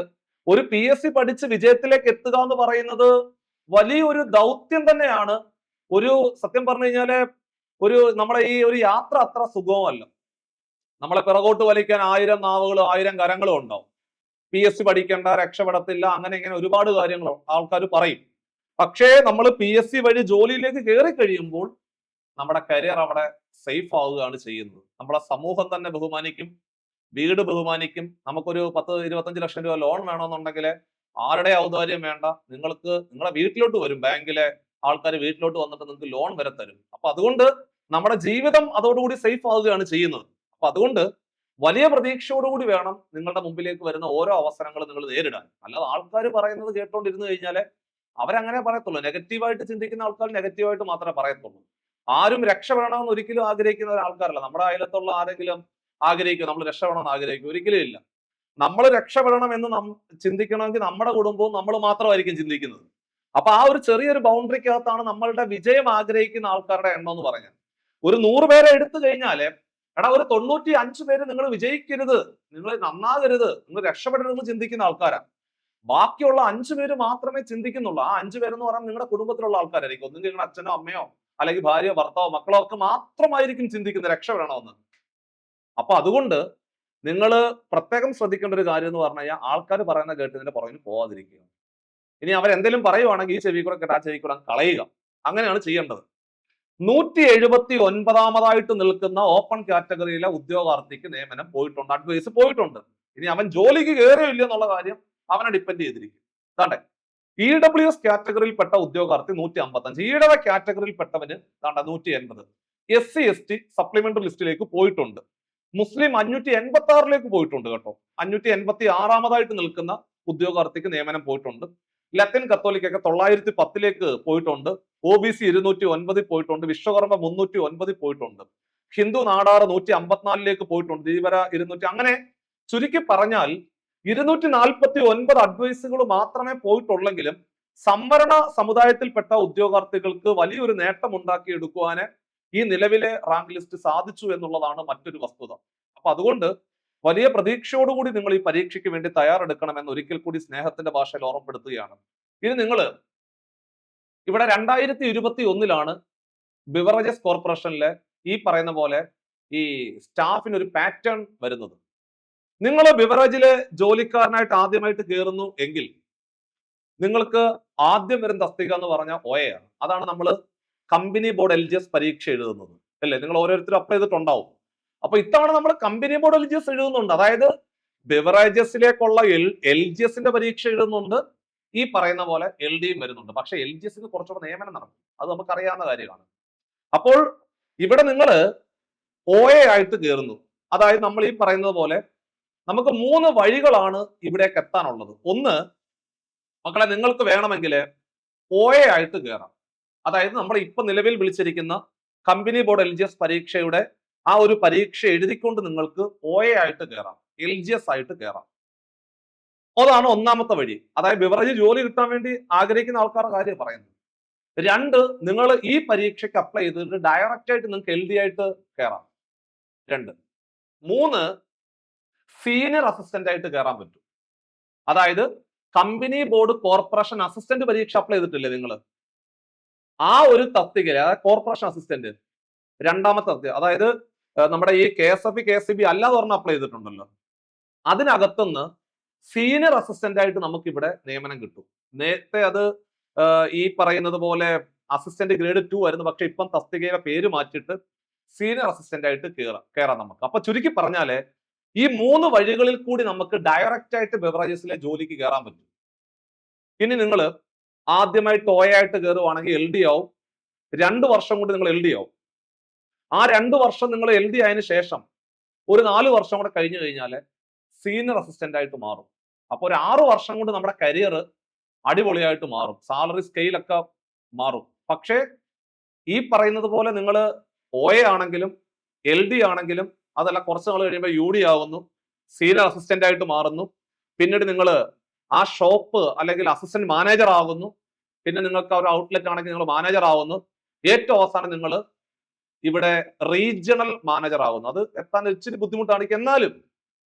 ഒരു PSC പഠിച്ച് വിജയത്തിലേക്ക് എത്തുക എന്ന് പറയുന്നത് വലിയൊരു ദൗത്യം തന്നെയാണ്. സത്യം പറഞ്ഞു കഴിഞ്ഞാല് നമ്മളെ ഈ ഒരു യാത്ര അത്ര സുഗമമല്ല. നമ്മളെ പിറകോട്ട് വലിക്കാൻ 1000 നാവുകളും 1000 കരങ്ങളും ഉണ്ടാവും. PSC പഠിക്കേണ്ട, രക്ഷപ്പെടത്തില്ല, അങ്ങനെ ഇങ്ങനെ ഒരുപാട് കാര്യങ്ങൾ ആൾക്കാർ പറയും. പക്ഷേ നമ്മൾ PSC വഴി ജോലിയിലേക്ക് കയറി കഴിയുമ്പോൾ നമ്മുടെ കരിയർ അവിടെ സേഫ് ആവുകയാണ് ചെയ്യുന്നത്. നമ്മുടെ സമൂഹം തന്നെ ബഹുമാനിക്കും, വീട് ബഹുമാനിക്കും. നമുക്കൊരു 10-25 ലക്ഷം രൂപ ലോൺ വേണമെന്നുണ്ടെങ്കിൽ ആരുടെ ഔദാര്യം വേണ്ട, നിങ്ങൾക്ക് നിങ്ങളെ വീട്ടിലോട്ട് വരും, ബാങ്കിലെ ആൾക്കാർ വീട്ടിലോട്ട് വന്നിട്ട് നിങ്ങൾക്ക് ലോൺ വരെ തരും. അപ്പൊ അതുകൊണ്ട് നമ്മുടെ ജീവിതം അതോടുകൂടി സേഫ് ആവുകയാണ് ചെയ്യുന്നത്. അപ്പൊ അതുകൊണ്ട് വലിയ പ്രതീക്ഷയോടുകൂടി വേണം നിങ്ങളുടെ മുമ്പിലേക്ക് വരുന്ന ഓരോ അവസരങ്ങളും നിങ്ങൾ നേരിടാൻ. അല്ലാതെ ആൾക്കാർ പറയുന്നത് കേട്ടോണ്ടിരുന്നു കഴിഞ്ഞാൽ അവരങ്ങനെ പറയത്തുള്ളൂ. നെഗറ്റീവായിട്ട് ചിന്തിക്കുന്ന ആൾക്കാർ നെഗറ്റീവായിട്ട് മാത്രമേ പറയത്തുള്ളൂ. ആരും രക്ഷപ്പെടണമെന്ന് ഒരിക്കലും ആഗ്രഹിക്കുന്ന ഒരാൾക്കാരല്ല. നമ്മുടെ അയലത്തുള്ള ആരെങ്കിലും ആഗ്രഹിക്കും നമ്മൾ രക്ഷപ്പെടണമെന്ന് ആഗ്രഹിക്കും? ഒരിക്കലും ഇല്ല. നമ്മൾ രക്ഷപ്പെടണം എന്ന് ചിന്തിക്കണമെങ്കിൽ നമ്മുടെ കുടുംബവും നമ്മൾ മാത്രമായിരിക്കും ചിന്തിക്കുന്നത്. അപ്പൊ ആ ഒരു ചെറിയൊരു ബൗണ്ടറിക്കകത്താണ് നമ്മളുടെ വിജയം ആഗ്രഹിക്കുന്ന ആൾക്കാരുടെ എണ്ണം എന്ന് പറഞ്ഞത്. ഒരു 100 പേരെ എടുത്തു കഴിഞ്ഞാല് എടാ ഒരു 95 പേര് നിങ്ങൾ വിജയിക്കരുത്, നിങ്ങൾ നന്നാകരുത്, നിങ്ങൾ രക്ഷപ്പെടരുതെന്ന് ചിന്തിക്കുന്ന ആൾക്കാരാ. ബാക്കിയുള്ള 5 പേര് മാത്രമേ ചിന്തിക്കുന്നുള്ളൂ. ആ 5 പേരെന്ന് പറഞ്ഞാൽ നിങ്ങളുടെ കുടുംബത്തിലുള്ള ആൾക്കാരായിരിക്കും. ഒന്നും നിങ്ങളുടെ അച്ഛനോ അമ്മയോ അല്ലെങ്കിൽ ഭാര്യയോ ഭർത്താവോ മക്കളോ ഒക്കെ മാത്രമായിരിക്കും ചിന്തിക്കുന്നത് രക്ഷപ്പെടണമെന്ന്. അപ്പൊ അതുകൊണ്ട് നിങ്ങൾ പ്രത്യേകം ശ്രദ്ധിക്കേണ്ട ഒരു കാര്യം എന്ന് പറഞ്ഞു കഴിഞ്ഞാൽ ആൾക്കാർ പറയുന്ന കേട്ടതിന്റെ പുറകിന് പോവാതിരിക്കുക. ഇനി അവരെന്തെങ്കിലും പറയുവാണെങ്കിൽ ഈ ചെവി കൂടെ കേട്ട് ആ ചെവി കൂടെ കളയുക. അങ്ങനെയാണ് ചെയ്യേണ്ടത്. 179ാമതായിട്ട് നിൽക്കുന്ന ഓപ്പൺ കാറ്റഗറിയിലെ ഉദ്യോഗാർത്ഥിക്ക് നിയമനം പോയിട്ടുണ്ട്, അഡ്വൈസ് പോയിട്ടുണ്ട്. ഇനി അവൻ ജോലിക്ക് കയറിയോ ഇല്ല എന്നുള്ള കാര്യം അവനെ ഡിപ്പെൻഡ് ചെയ്തിരിക്കും. താണ്ടെ EWS കാറ്റഗറിയിൽപ്പെട്ട ഉദ്യോഗാർത്ഥി 155, ഈഴവ കാറ്റഗറിയിൽപ്പെട്ടവന് താണ്ട 180, SC/ST സപ്ലിമെന്ററി ലിസ്റ്റിലേക്ക് പോയിട്ടുണ്ട്. മുസ്ലിം 586ലേക്ക് പോയിട്ടുണ്ട് കേട്ടോ. 586ാമതായിട്ട് നിൽക്കുന്ന ഉദ്യോഗാർത്ഥിക്ക് നിയമനം പോയിട്ടുണ്ട്. ലത്തീൻ കത്തോലിക്കൊക്കെ 910ലേക്ക് പോയിട്ടുണ്ട്. OBC 209 പോയിട്ടുണ്ട്. വിശ്വകർമ്മ 309 പോയിട്ടുണ്ട്. ഹിന്ദു നാടാർ 154ലേക്ക് പോയിട്ടുണ്ട്. ധീവര 200. അങ്ങനെ ചുരുക്കി പറഞ്ഞാൽ 249 അഡ്വൈസുകൾ മാത്രമേ പോയിട്ടുള്ളെങ്കിലും സംവരണ സമുദായത്തിൽപ്പെട്ട ഉദ്യോഗാർത്ഥികൾക്ക് വലിയൊരു നേട്ടം ഉണ്ടാക്കിയെടുക്കുവാന് ഈ നിലവിലെ റാങ്ക് ലിസ്റ്റ് സാധിച്ചു എന്നുള്ളതാണ് മറ്റൊരു വസ്തുത. അപ്പൊ അതുകൊണ്ട് വലിയ പ്രതീക്ഷയോടുകൂടി നിങ്ങൾ ഈ പരീക്ഷയ്ക്ക് വേണ്ടി തയ്യാറെടുക്കണമെന്ന് ഒരിക്കൽ കൂടി സ്നേഹത്തിന്റെ ഭാഷയിൽ ഓർമ്മപ്പെടുത്തുകയാണ്. ഇനി നിങ്ങൾ ഇവിടെ 2021 ബിവറേജസ് കോർപ്പറേഷനിലെ ഈ പറയുന്ന പോലെ ഈ സ്റ്റാഫിന് ഒരു പാറ്റേൺ വരുന്നത്. നിങ്ങൾ ബിവറേജിലെ ജോലിക്കാരനായിട്ട് ആദ്യമായിട്ട് കയറുന്നു എങ്കിൽ നിങ്ങൾക്ക് ആദ്യം വരുന്ന തസ്തിക എന്ന് പറഞ്ഞാൽ OA. അതാണ് നമ്മൾ കമ്പനി ബോർഡ് LGS പരീക്ഷ എഴുതുന്നത് അല്ലേ? നിങ്ങൾ ഓരോരുത്തരും അപ്ലൈ ചെയ്തിട്ടുണ്ടാവും. അപ്പൊ ഇത്തവണ നമ്മൾ കമ്പനി ബോർഡ് LGS എഴുതുന്നുണ്ട്. അതായത് ബിവറേജസിലേക്കുള്ള LGSന്റെ പരീക്ഷ എഴുതുന്നുണ്ട്. ഈ പറയുന്ന പോലെ LDയും വരുന്നുണ്ട്. പക്ഷെ LGSന് കുറച്ചുകൂടെ നിയമനം നടക്കും, അത് നമുക്കറിയാവുന്ന കാര്യമാണ്. അപ്പോൾ ഇവിടെ നിങ്ങൾ OA ആയിട്ട് കയറുന്നു. അതായത് നമ്മൾ ഈ പറയുന്നത് പോലെ നമുക്ക് 3 വഴികളാണ് ഇവിടേക്ക് എത്താനുള്ളത്. ഒന്ന്, മക്കളെ നിങ്ങൾക്ക് വേണമെങ്കിൽ OA ആയിട്ട് കയറാം. അതായത് നമ്മൾ ഇപ്പൊ നിലവിൽ വിളിച്ചിരിക്കുന്ന കമ്പനി ബോർഡ് LGS പരീക്ഷയുടെ ആ ഒരു പരീക്ഷ എഴുതിക്കൊണ്ട് നിങ്ങൾക്ക് OA ആയിട്ട് കയറാം, LGS ആയിട്ട് കയറാം. അതാണ് ഒന്നാമത്തെ വഴി. അതായത് ബിവറേജ് ജോലി കിട്ടാൻ വേണ്ടി ആഗ്രഹിക്കുന്ന ആൾക്കാരുടെ കാര്യം പറയുന്നത്. 2, നിങ്ങൾ ഈ പരീക്ഷയ്ക്ക് അപ്ലൈ ചെയ്തിട്ട് ഡയറക്റ്റ് ആയിട്ട് നിങ്ങൾക്ക് LD ആയിട്ട് കയറാം. 2. 3, സീനിയർ അസിസ്റ്റന്റ് ആയിട്ട് കയറാൻ പറ്റും. അതായത് കമ്പനി ബോർഡ് കോർപ്പറേഷൻ അസിസ്റ്റന്റ് പരീക്ഷ അപ്ലൈ ചെയ്തിട്ടില്ലേ നിങ്ങൾ? ആ ഒരു തസ്തികയിൽ, അതായത് കോർപ്പറേഷൻ അസിസ്റ്റന്റ് 2ാമത്തെ തസ്തിക, അതായത് നമ്മുടെ ഈ KSFE KSCB അല്ലാതെ പറഞ്ഞ അപ്ലൈ ചെയ്തിട്ടുണ്ടല്ലോ, അതിനകത്തുനിന്ന് സീനിയർ അസിസ്റ്റന്റ് ആയിട്ട് നമുക്ക് ഇവിടെ നിയമനം കിട്ടും. നേരത്തെ അത് ഈ പറയുന്നത് പോലെ അസിസ്റ്റന്റ് ഗ്രേഡ് 2 ആയിരുന്നു. പക്ഷെ ഇപ്പം തസ്തികയുടെ പേര് മാറ്റിയിട്ട് സീനിയർ അസിസ്റ്റന്റ് ആയിട്ട് കയറാം നമുക്ക്. അപ്പൊ ചുരുക്കി പറഞ്ഞാല് ഈ 3 വഴികളിൽ കൂടി നമുക്ക് ഡയറക്റ്റ് ആയിട്ട് ബെവറേജസിലെ ജോലിക്ക് കയറാൻ പറ്റും. ഇനി നിങ്ങൾ ആദ്യമായിട്ട് OA ആയിട്ട് കയറുവാണെങ്കിൽ LD ആവും. 2 വർഷം കൊണ്ട് നിങ്ങൾ LD ആവും. ആ 2 വർഷം നിങ്ങൾ LD ആയതിനു ശേഷം ഒരു 4 വർഷം കൂടെ കഴിഞ്ഞു കഴിഞ്ഞാൽ സീനിയർ അസിസ്റ്റന്റ് ആയിട്ട് മാറും. അപ്പൊ ഒരു 6 വർഷം കൊണ്ട് നമ്മുടെ കരിയർ അടിപൊളിയായിട്ട് മാറും, സാലറി സ്കെയിലൊക്കെ മാറും. പക്ഷേ ഈ പറയുന്നത് പോലെ നിങ്ങൾ OA ആണെങ്കിലും LD ആണെങ്കിലും അതല്ല, കുറച്ച് നാൾ കഴിയുമ്പോൾ UD ആവുന്നു, സീനിയർ അസിസ്റ്റന്റ് ആയിട്ട് മാറുന്നു. പിന്നീട് നിങ്ങൾ ആ ഷോപ്പ് അല്ലെങ്കിൽ അസിസ്റ്റന്റ് മാനേജർ ആകുന്നു. പിന്നെ നിങ്ങൾക്ക് ഒരു ഔട്ട്ലെറ്റ് ആണെങ്കിൽ നിങ്ങൾ മാനേജർ ആവുന്നു. ഏറ്റവും അവസാനം നിങ്ങൾ ഇവിടെ റീജിയണൽ മാനേജർ ആകുന്നു. അത് എത്താൻ ഇച്ചിരി ബുദ്ധിമുട്ടാണ്, എന്നാലും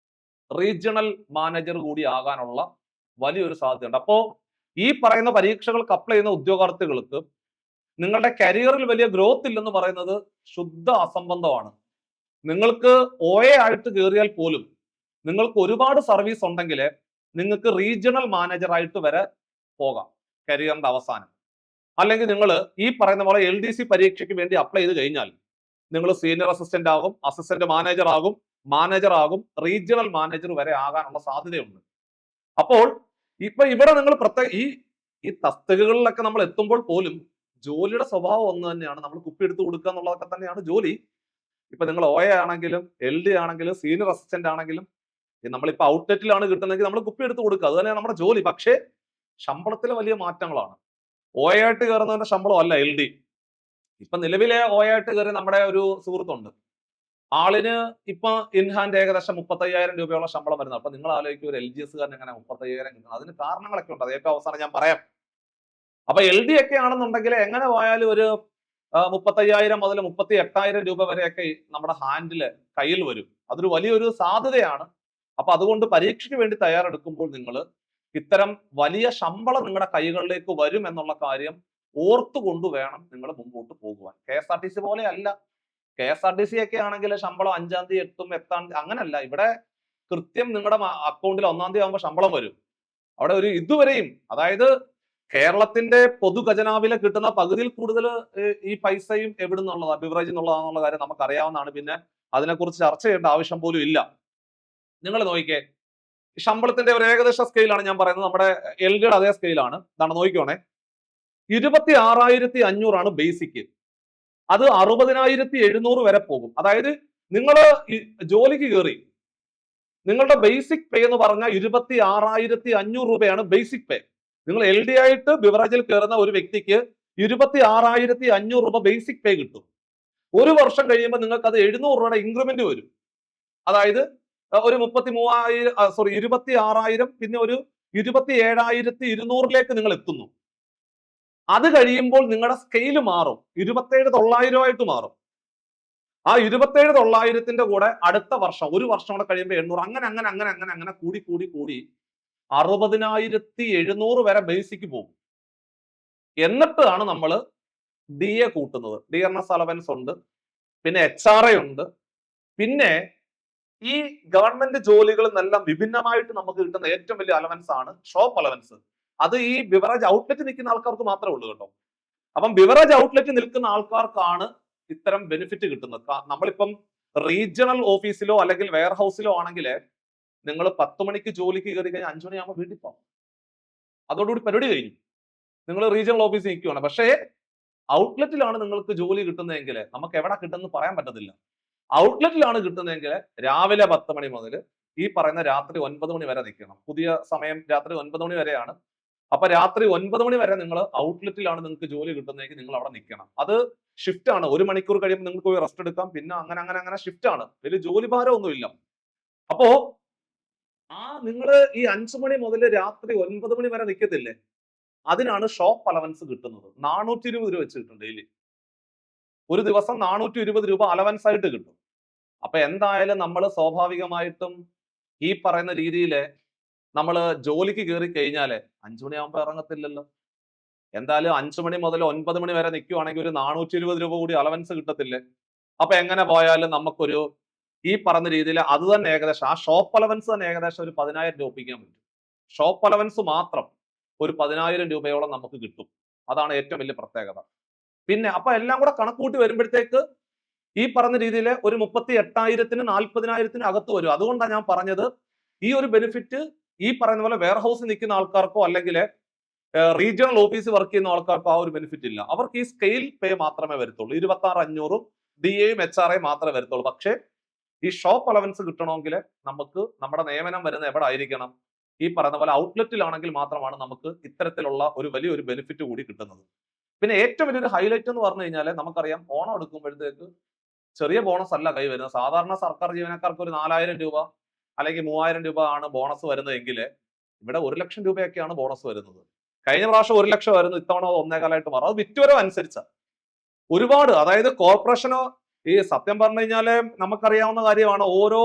റീജിയണൽ മാനേജർ കൂടി ആകാനുള്ള വലിയൊരു സാധ്യതയുണ്ട്. അപ്പോ ഈ പറയുന്ന പരീക്ഷകൾക്ക് അപ്ലൈ ചെയ്യുന്ന ഉദ്യോഗാർത്ഥികൾക്ക് നിങ്ങളുടെ കരിയറിൽ വലിയ ഗ്രോത്ത് ഇല്ലെന്ന് പറയുന്നത് ശുദ്ധ അസംബന്ധമാണ്. നിങ്ങൾക്ക് OA ആയിട്ട് കയറിയാൽ പോലും നിങ്ങൾക്ക് ഒരുപാട് സർവീസ് ഉണ്ടെങ്കിൽ നിങ്ങൾക്ക് റീജിയണൽ മാനേജർ ആയിട്ട് വരെ പോകാം കരിയറിന്റെ അവസാനം. അല്ലെങ്കിൽ നിങ്ങൾ ഈ പറയുന്ന പോലെ LDC പരീക്ഷയ്ക്ക് വേണ്ടി അപ്ലൈ ചെയ്ത് കഴിഞ്ഞാൽ നിങ്ങൾ സീനിയർ അസിസ്റ്റന്റ് ആകും, അസിസ്റ്റന്റ് മാനേജർ ആകും, റീജിയണൽ മാനേജർ വരെ ആകാനുള്ള സാധ്യതയുണ്ട്. അപ്പോൾ ഇപ്പൊ ഇവിടെ നിങ്ങൾ പ്രത്യേക ഈ തസ്തികകളിലൊക്കെ നമ്മൾ എത്തുമ്പോൾ പോലും ജോലിയുടെ സ്വഭാവം ഒന്ന് തന്നെയാണ്. നമ്മൾ കുപ്പി എടുത്ത് കൊടുക്കുക എന്നുള്ളതൊക്കെ തന്നെയാണ് ജോലി. ഇപ്പൊ നിങ്ങൾ OA ആണെങ്കിലും LD ആണെങ്കിലും സീനിയർ അസിസ്റ്റന്റ് ആണെങ്കിലും നമ്മളിപ്പോ ഔട്ട്ലെറ്റിലാണ് കിട്ടുന്നതെങ്കിൽ നമ്മൾ കുപ്പി എടുത്ത് കൊടുക്കുക, അത് തന്നെയാണ് നമ്മുടെ ജോലി. പക്ഷേ ശമ്പളത്തിലെ വലിയ മാറ്റങ്ങളാണ്. OA ആയിട്ട് കയറുന്നതിന്റെ ശമ്പളം അല്ല LD. ഇപ്പൊ നിലവിലെ OA ആയിട്ട് കയറി നമ്മുടെ ഒരു സുഹൃത്തുണ്ട്, ആളിന് ഇപ്പൊ ഇൻ ഹാൻഡ് ഏകദേശം 35,000 രൂപയോളം ശമ്പളം വരുന്നത്. അപ്പൊ നിങ്ങൾ ആലോചിക്കും ഒരു LGS കാരൻ എങ്ങനെ 35,000 കിട്ടുന്നത്? അതിന് കാരണങ്ങളൊക്കെ ഉണ്ട്, അത് ഏറ്റവും അവസാനം ഞാൻ പറയാം. അപ്പൊ LD ഒക്കെ ആണെന്നുണ്ടെങ്കിൽ എങ്ങനെ പോയാലും ഒരു 35,000 മുതൽ 38,000 രൂപ വരെയൊക്കെ നമ്മുടെ ഹാൻഡില് കയ്യിൽ വരും. അതൊരു വലിയൊരു സാധ്യതയാണ്. അപ്പൊ അതുകൊണ്ട് പരീക്ഷയ്ക്ക് വേണ്ടി തയ്യാറെടുക്കുമ്പോൾ നിങ്ങൾ ഇത്തരം വലിയ ശമ്പളം നിങ്ങളുടെ കൈകളിലേക്ക് വരും എന്നുള്ള കാര്യം ഓർത്തുകൊണ്ട് വേണം നിങ്ങൾ മുമ്പോട്ട് പോകുവാൻ. KSRTC പോലെ അല്ല. KSRTC ഒക്കെ ആണെങ്കിൽ ശമ്പളം 5-ാം തീയതി എത്തും, 8-ാം തീയതി അങ്ങനല്ല. ഇവിടെ കൃത്യം നിങ്ങളുടെ അക്കൗണ്ടിൽ 1-ാം തീയതി ആകുമ്പോൾ ശമ്പളം വരും. അവിടെ ഒരു ഇതുവരെയും, അതായത് കേരളത്തിന്റെ പൊതു ഖജനാവിലെ കിട്ടുന്ന പകുതിയിൽ കൂടുതൽ ഈ പൈസയും എവിടുന്നുള്ളതാണ്, ബിവറേജ് എന്നുള്ളതാണെന്നുള്ള കാര്യം നമുക്ക് അറിയാവുന്നതാണ്. പിന്നെ അതിനെക്കുറിച്ച് ചർച്ച ചെയ്യേണ്ട ആവശ്യം പോലും ഇല്ല. നിങ്ങൾ നോക്കിക്കേ, ശമ്പളത്തിന്റെ ഒരു ഏകദേശ സ്കെയിലാണ് ഞാൻ പറയുന്നത്, നമ്മുടെ LDയുടെ അതേ സ്കെയിലാണ്. ഇതാണ്, നോക്കിക്കോണേ. 26,500 ബേസിക്. അത് 60,700 വരെ പോകും. അതായത് നിങ്ങൾ ജോലിക്ക് കയറി, നിങ്ങളുടെ ബേസിക് പേ എന്ന് പറഞ്ഞാൽ 26,500 രൂപയാണ് ബേസിക് പേ. നിങ്ങൾ LD ആയിട്ട് ബിവറേജിൽ കയറുന്ന ഒരു വ്യക്തിക്ക് 26,500 രൂപ ബേസിക് പേ കിട്ടും. ഒരു വർഷം കഴിയുമ്പോൾ നിങ്ങൾക്ക് അത് 700 രൂപയുടെ ഇൻക്രിമെന്റ് വരും. അതായത് ഒരു 26,000 പിന്നെ ഒരു 27,200 നിങ്ങൾ എത്തുന്നു. അത് കഴിയുമ്പോൾ നിങ്ങളുടെ സ്കെയിൽ മാറും, 27,900 ആയിട്ട് മാറും. ആ 27,900 കൂടെ അടുത്ത വർഷം, ഒരു വർഷം കൂടെ കഴിയുമ്പോൾ 800, അങ്ങനെ അങ്ങനെ അങ്ങനെ അങ്ങനെ അങ്ങനെ കൂടി കൂടി കൂടി 60,700 വരെ ബേസിക്ക് പോകും. എന്നിട്ടാണ് നമ്മൾ DA കൂട്ടുന്നത്. ഡിയർനെസ് അലവൻസ് ഉണ്ട്, പിന്നെ HRA ഉണ്ട്, പിന്നെ ഈ ഗവൺമെന്റ് ജോലികളിൽ നിന്നെല്ലാം വിഭിന്നമായിട്ട് നമുക്ക് കിട്ടുന്ന ഏറ്റവും വലിയ അലവൻസ് ആണ് ഷോപ്പ് അലവൻസ്. അത് ഈ ബിവറേജ് ഔട്ട്ലെറ്റ് നിൽക്കുന്ന ആൾക്കാർക്ക് മാത്രമേ ഉള്ളൂ കേട്ടോ. അപ്പം ബിവറേജ് ഔട്ട്ലെറ്റ് നിൽക്കുന്ന ആൾക്കാർക്കാണ് ഇത്തരം ബെനിഫിറ്റ് കിട്ടുന്നത്. നമ്മളിപ്പം റീജിയണൽ ഓഫീസിലോ അല്ലെങ്കിൽ വെയർ ഹൗസിലോ ആണെങ്കിൽ നിങ്ങൾ 10 മണിക്ക് ജോലിക്ക് കയറി കഴിഞ്ഞാൽ 5 മണിയാകുമ്പോൾ വീട്ടിൽ പോകും, അതോടുകൂടി പരിപാടി കഴിഞ്ഞു. നിങ്ങൾ റീജിയണൽ ഓഫീസിൽ നിൽക്കുകയാണ്. പക്ഷേ ഔട്ട്ലെറ്റിലാണ് നിങ്ങൾക്ക് ജോലി കിട്ടുന്നതെങ്കിൽ നമുക്ക് എവിടെ കിട്ടുമെന്ന് പറയാൻ പറ്റത്തില്ല. ഔട്ട്ലെറ്റിലാണ് കിട്ടുന്നതെങ്കിൽ രാവിലെ 10 മണി മുതൽ ഈ പറയുന്ന രാത്രി 9 മണി വരെ നിൽക്കണം. പുതിയ സമയം രാത്രി 9 മണി വരെയാണ്. അപ്പൊ രാത്രി 9 മണി വരെ നിങ്ങൾ ഔട്ട്ലെറ്റിലാണ് നിങ്ങൾക്ക് ജോലി കിട്ടുന്നതെങ്കിൽ നിങ്ങൾ അവിടെ നിൽക്കണം. അത് ഷിഫ്റ്റ് ആണ്. 1 മണിക്കൂർ കഴിയുമ്പോൾ നിങ്ങൾക്ക് പോയി റെസ്റ്റ് എടുക്കാം. പിന്നെ അങ്ങനെ അങ്ങനെ അങ്ങനെ ഷിഫ്റ്റ് ആണ്. വലിയ ജോലി ഭാരം ഒന്നുമില്ല. അപ്പോ നിങ്ങൾ ഈ 5 മണി മുതൽ രാത്രി 9 മണി വരെ നിൽക്കത്തില്ലേ, അതിനാണ് ഷോപ്പ് അലവൻസ് കിട്ടുന്നത്. 420 രൂപ വെച്ച് കിട്ടും ഡെയിലി. ഒരു ദിവസം 420 രൂപ അലവൻസ് ആയിട്ട് കിട്ടും. അപ്പൊ എന്തായാലും നമ്മൾ സ്വാഭാവികമായിട്ടും ഈ പറയുന്ന രീതിയിൽ നമ്മൾ ജോലിക്ക് കയറി കഴിഞ്ഞാല് 5 മണിയാകുമ്പോൾ ഇറങ്ങത്തില്ലല്ലോ. എന്തായാലും 5 മണി മുതൽ 9 മണി വരെ നിൽക്കുവാണെങ്കിൽ ഒരു 420 രൂപ കൂടി അലവൻസ് കിട്ടത്തില്ലേ. അപ്പൊ എങ്ങനെ പോയാലും നമുക്കൊരു ഈ പറഞ്ഞ രീതിയിൽ അത് തന്നെ ഏകദേശം ആ ഷോപ്പ് അലവൻസ് തന്നെ ഏകദേശം ഒരു 10,000 രൂപ ഒപ്പിക്കാൻ പറ്റും. ഷോപ്പ് അലവൻസ് മാത്രം ഒരു 10,000 രൂപയോളം നമുക്ക് കിട്ടും. അതാണ് ഏറ്റവും വലിയ പ്രത്യേകത. പിന്നെ അപ്പൊ എല്ലാം കൂടെ കണക്കൂട്ടി വരുമ്പോഴത്തേക്ക് ഈ പറഞ്ഞ രീതിയിൽ ഒരു 38,000-നും 40,000-നും അകത്ത് വരും. അതുകൊണ്ടാണ് ഞാൻ പറഞ്ഞത് ഈ ഒരു ബെനിഫിറ്റ് ഈ പറയുന്ന പോലെ വെയർ ഹൗസിൽ നിൽക്കുന്ന ആൾക്കാർക്കോ അല്ലെങ്കിൽ റീജിയണൽ ഓഫീസിൽ വർക്ക് ചെയ്യുന്ന ആൾക്കാർക്കോ ആ ഒരു ബെനിഫിറ്റ് ഇല്ല. അവർക്ക് ഈ സ്കെയിൽ പേ മാത്രമേ വരത്തുള്ളൂ. 26,500 DAയും HRA മാത്രമേ വരത്തുള്ളൂ. പക്ഷേ ഈ ഷോപ്പ് അലവൻസ് കിട്ടണമെങ്കിൽ നമുക്ക് നമ്മുടെ നിയമനം വരുന്ന എവിടെ ആയിരിക്കണം, ഈ പറയുന്ന പോലെ ഔട്ട്ലെറ്റിലാണെങ്കിൽ മാത്രമാണ് നമുക്ക് ഇത്തരത്തിലുള്ള ഒരു വലിയൊരു ബെനിഫിറ്റ് കൂടി കിട്ടുന്നത്. പിന്നെ ഏറ്റവും വലിയൊരു ഹൈലൈറ്റ് എന്ന് പറഞ്ഞു കഴിഞ്ഞാൽ നമുക്കറിയാം, ഓണം എടുക്കുമ്പോഴത്തേക്ക് ചെറിയ ബോണസ് അല്ല കൈ വരുന്നത്. സാധാരണ സർക്കാർ ജീവനക്കാർക്ക് ഒരു 4,000 രൂപ അല്ലെങ്കിൽ 3,000 രൂപ ആണ് ബോണസ് വരുന്നതെങ്കിൽ ഇവിടെ 1 ലക്ഷം രൂപയൊക്കെയാണ് ബോണസ് വരുന്നത്. കഴിഞ്ഞ പ്രാവശ്യം 1 ലക്ഷം വരുന്നു, ഇത്തവണ 1,400,000 മാറും. അത് വിറ്റുവരവ് അനുസരിച്ചാണ്. ഒരുപാട്, അതായത് കോർപ്പറേഷനോ ഈ സത്യം പറഞ്ഞു കഴിഞ്ഞാല് നമുക്കറിയാവുന്ന കാര്യമാണ്, ഓരോ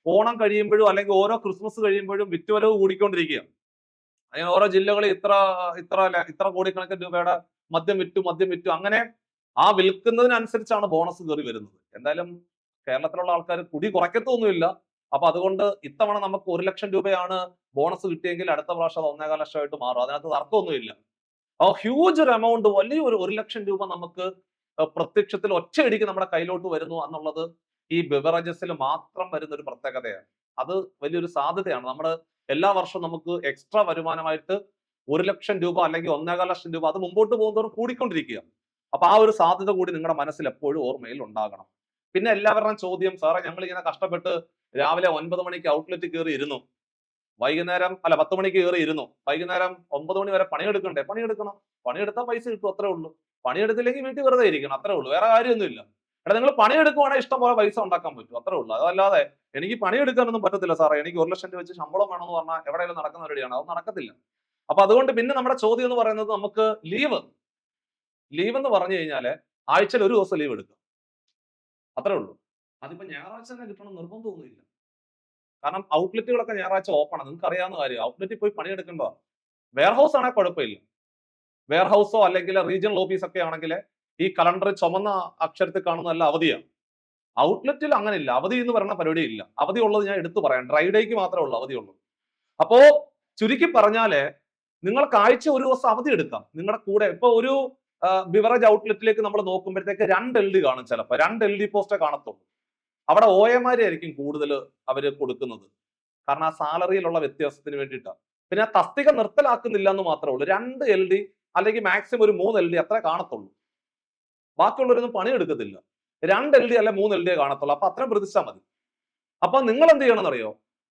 ഓണം കഴിയുമ്പോഴും അല്ലെങ്കിൽ ഓരോ ക്രിസ്മസ് കഴിയുമ്പോഴും വിറ്റുവരവ് കൂടിക്കൊണ്ടിരിക്കുക. അങ്ങനെ ഓരോ ജില്ലകളിൽ ഇത്ര കോടിക്കണക്കിന് രൂപയുടെ മദ്യം വിറ്റു അങ്ങനെ ആ വിൽക്കുന്നതിനനുസരിച്ചാണ് ബോണസ് കയറി വരുന്നത്. എന്തായാലും കേരളത്തിലുള്ള ആൾക്കാർ കുടി കുറയ്ക്കത്തൊന്നുമില്ല. അപ്പൊ അതുകൊണ്ട് ഇത്തവണ നമുക്ക് 1 ലക്ഷം രൂപയാണ് ബോണസ് കിട്ടിയെങ്കിൽ അടുത്ത പ്രാവശ്യം അത് 1,4 ലക്ഷമായിട്ട് മാറും. അതിനകത്ത് തർക്കമൊന്നുമില്ല. ആ ഹ്യൂജ് ഒരു എമൗണ്ട്, വലിയൊരു 1 ലക്ഷം രൂപ നമുക്ക് പ്രത്യക്ഷത്തിൽ ഒറ്റയടിക്ക് നമ്മുടെ കയ്യിലോട്ട് വരുന്നു എന്നുള്ളത് ഈ ബിവറേജസിൽ മാത്രം വരുന്ന ഒരു പ്രത്യേകതയാണ്. അത് വലിയൊരു സാധ്യതയാണ്. നമ്മുടെ എല്ലാ വർഷവും നമുക്ക് എക്സ്ട്രാ വരുമാനമായിട്ട് 1,00,000 രൂപ അല്ലെങ്കിൽ 1,15,00,000 രൂപ അത് മുമ്പോട്ട് പോകുന്നതോറും കൂടിക്കൊണ്ടിരിക്കുക. അപ്പൊ ആ ഒരു സാധ്യത കൂടി നിങ്ങളുടെ മനസ്സിൽ എപ്പോഴും ഓർമ്മയിൽ ഉണ്ടാകണം. പിന്നെ എല്ലാവരുടെയും ചോദ്യം, സാറേ ഞങ്ങൾ ഇങ്ങനെ കഷ്ടപ്പെട്ട് രാവിലെ 9 മണിക്ക് ഔട്ട്ലെറ്റ് കയറി ഇരുന്നു, വൈകുന്നേരം 10 മണിക്ക് കയറി ഇരുന്നു, വൈകുന്നേരം 9 മണി വരെ പണിയെടുക്കണ്ടേ? പണിയെടുക്കണം, പണിയെടുത്താൽ പൈസ കിട്ടും, അത്രേ ഉള്ളൂ. പണിയെടുത്തില്ലെങ്കിൽ വീട്ടിൽ വെറുതെ ഇരിക്കണം, അത്രേ ഉള്ളൂ, വേറെ കാര്യമൊന്നുമില്ല. എടാ നിങ്ങൾ പണിയെടുക്കുവാണെങ്കിൽ ഇഷ്ടം പോലെ പൈസ ഉണ്ടാക്കാൻ പറ്റും, അത്രേ ഉള്ളൂ. അതല്ലാതെ എനിക്ക് പണിയെടുക്കാനൊന്നും പറ്റത്തില്ല സാറേ, എനിക്ക് 1,00,000 രൂപ വെച്ച് ശമ്പളം വേണമെന്ന് പറഞ്ഞാൽ എവിടെയെങ്കിലും നടക്കുന്ന പരിപാടിയാണ്, അത് നടക്കത്തില്ല. അപ്പൊ അതുകൊണ്ട് പിന്നെ നമ്മുടെ ചോദ്യം എന്ന് പറയുന്നത്, നമുക്ക് ലീവ് എന്ന് പറഞ്ഞു കഴിഞ്ഞാല് ആഴ്ചയിൽ ഒരു ദിവസം ലീവ് എടുക്കുക, അത്രേ ഉള്ളൂ. അതിപ്പോ ഞായറാഴ്ച തന്നെ കിട്ടണം നിർബന്ധമൊന്നുമില്ല. കാരണം ഔട്ട്ലെറ്റുകളൊക്കെ ഞായറാഴ്ച ഓപ്പൺ ആണ്, നിങ്ങൾക്ക് അറിയാവുന്ന കാര്യം. ഔട്ട്ലെറ്റിൽ പോയി പണിയെടുക്കേണ്ടതാ. വെയർ ഹൗസ് ആണെങ്കിൽ കുഴപ്പമില്ല, വെയർ ഹൗസോ അല്ലെങ്കിൽ റീജിയണൽ ഓഫീസ് ഒക്കെ ആണെങ്കിൽ ഈ കലണ്ടർ ചുമന്ന അക്ഷരത്തിൽ കാണുന്നതല്ല അവധിയാണ്. ഔട്ട്ലെറ്റിൽ അങ്ങനെ ഇല്ല, അവധി എന്ന് പറയുന്ന പരിപാടി ഇല്ല. അവധി ഉള്ളത് ഞാൻ എടുത്തു പറയാം, ഡ്രൈ ഡേക്ക് മാത്രമേ ഉള്ളൂ അവധി ഉള്ളൂ. അപ്പോ ചുരുക്കി പറഞ്ഞാല് നിങ്ങൾക്ക് ആഴ്ച ഒരു ദിവസം അവധി എടുക്കാം. നിങ്ങളുടെ കൂടെ ഇപ്പൊ ഒരു ബിവറേജ് ഔട്ട്ലെറ്റിലേക്ക് നമ്മൾ നോക്കുമ്പോഴത്തേക്ക് 2 LD കാണും, ചിലപ്പോൾ 2 LD പോസ്റ്റേ കാണത്തുള്ളൂ. അവിടെ OA ആയിരിക്കും കൂടുതൽ അവര് കൊടുക്കുന്നത്, കാരണം ആ സാലറിയിലുള്ള വ്യത്യാസത്തിന് വേണ്ടിയിട്ടാണ്. പിന്നെ ആ തസ്തിക നിർത്തലാക്കുന്നില്ല എന്ന് മാത്രമേ ഉള്ളൂ. 2 LD അല്ലെങ്കിൽ മാക്സിമം ഒരു 3 LD അത്രേ കാണത്തുള്ളൂ. ബാക്കിയുള്ളവരൊന്നും പണിയെടുക്കത്തില്ല. 2 LD അല്ലെ 3 LD കാണത്തുള്ളൂ. അപ്പൊ അത്രയും പ്രതീക്ഷിച്ചാൽ മതി. അപ്പൊ നിങ്ങൾ എന്ത് ചെയ്യണം എന്നറിയോ?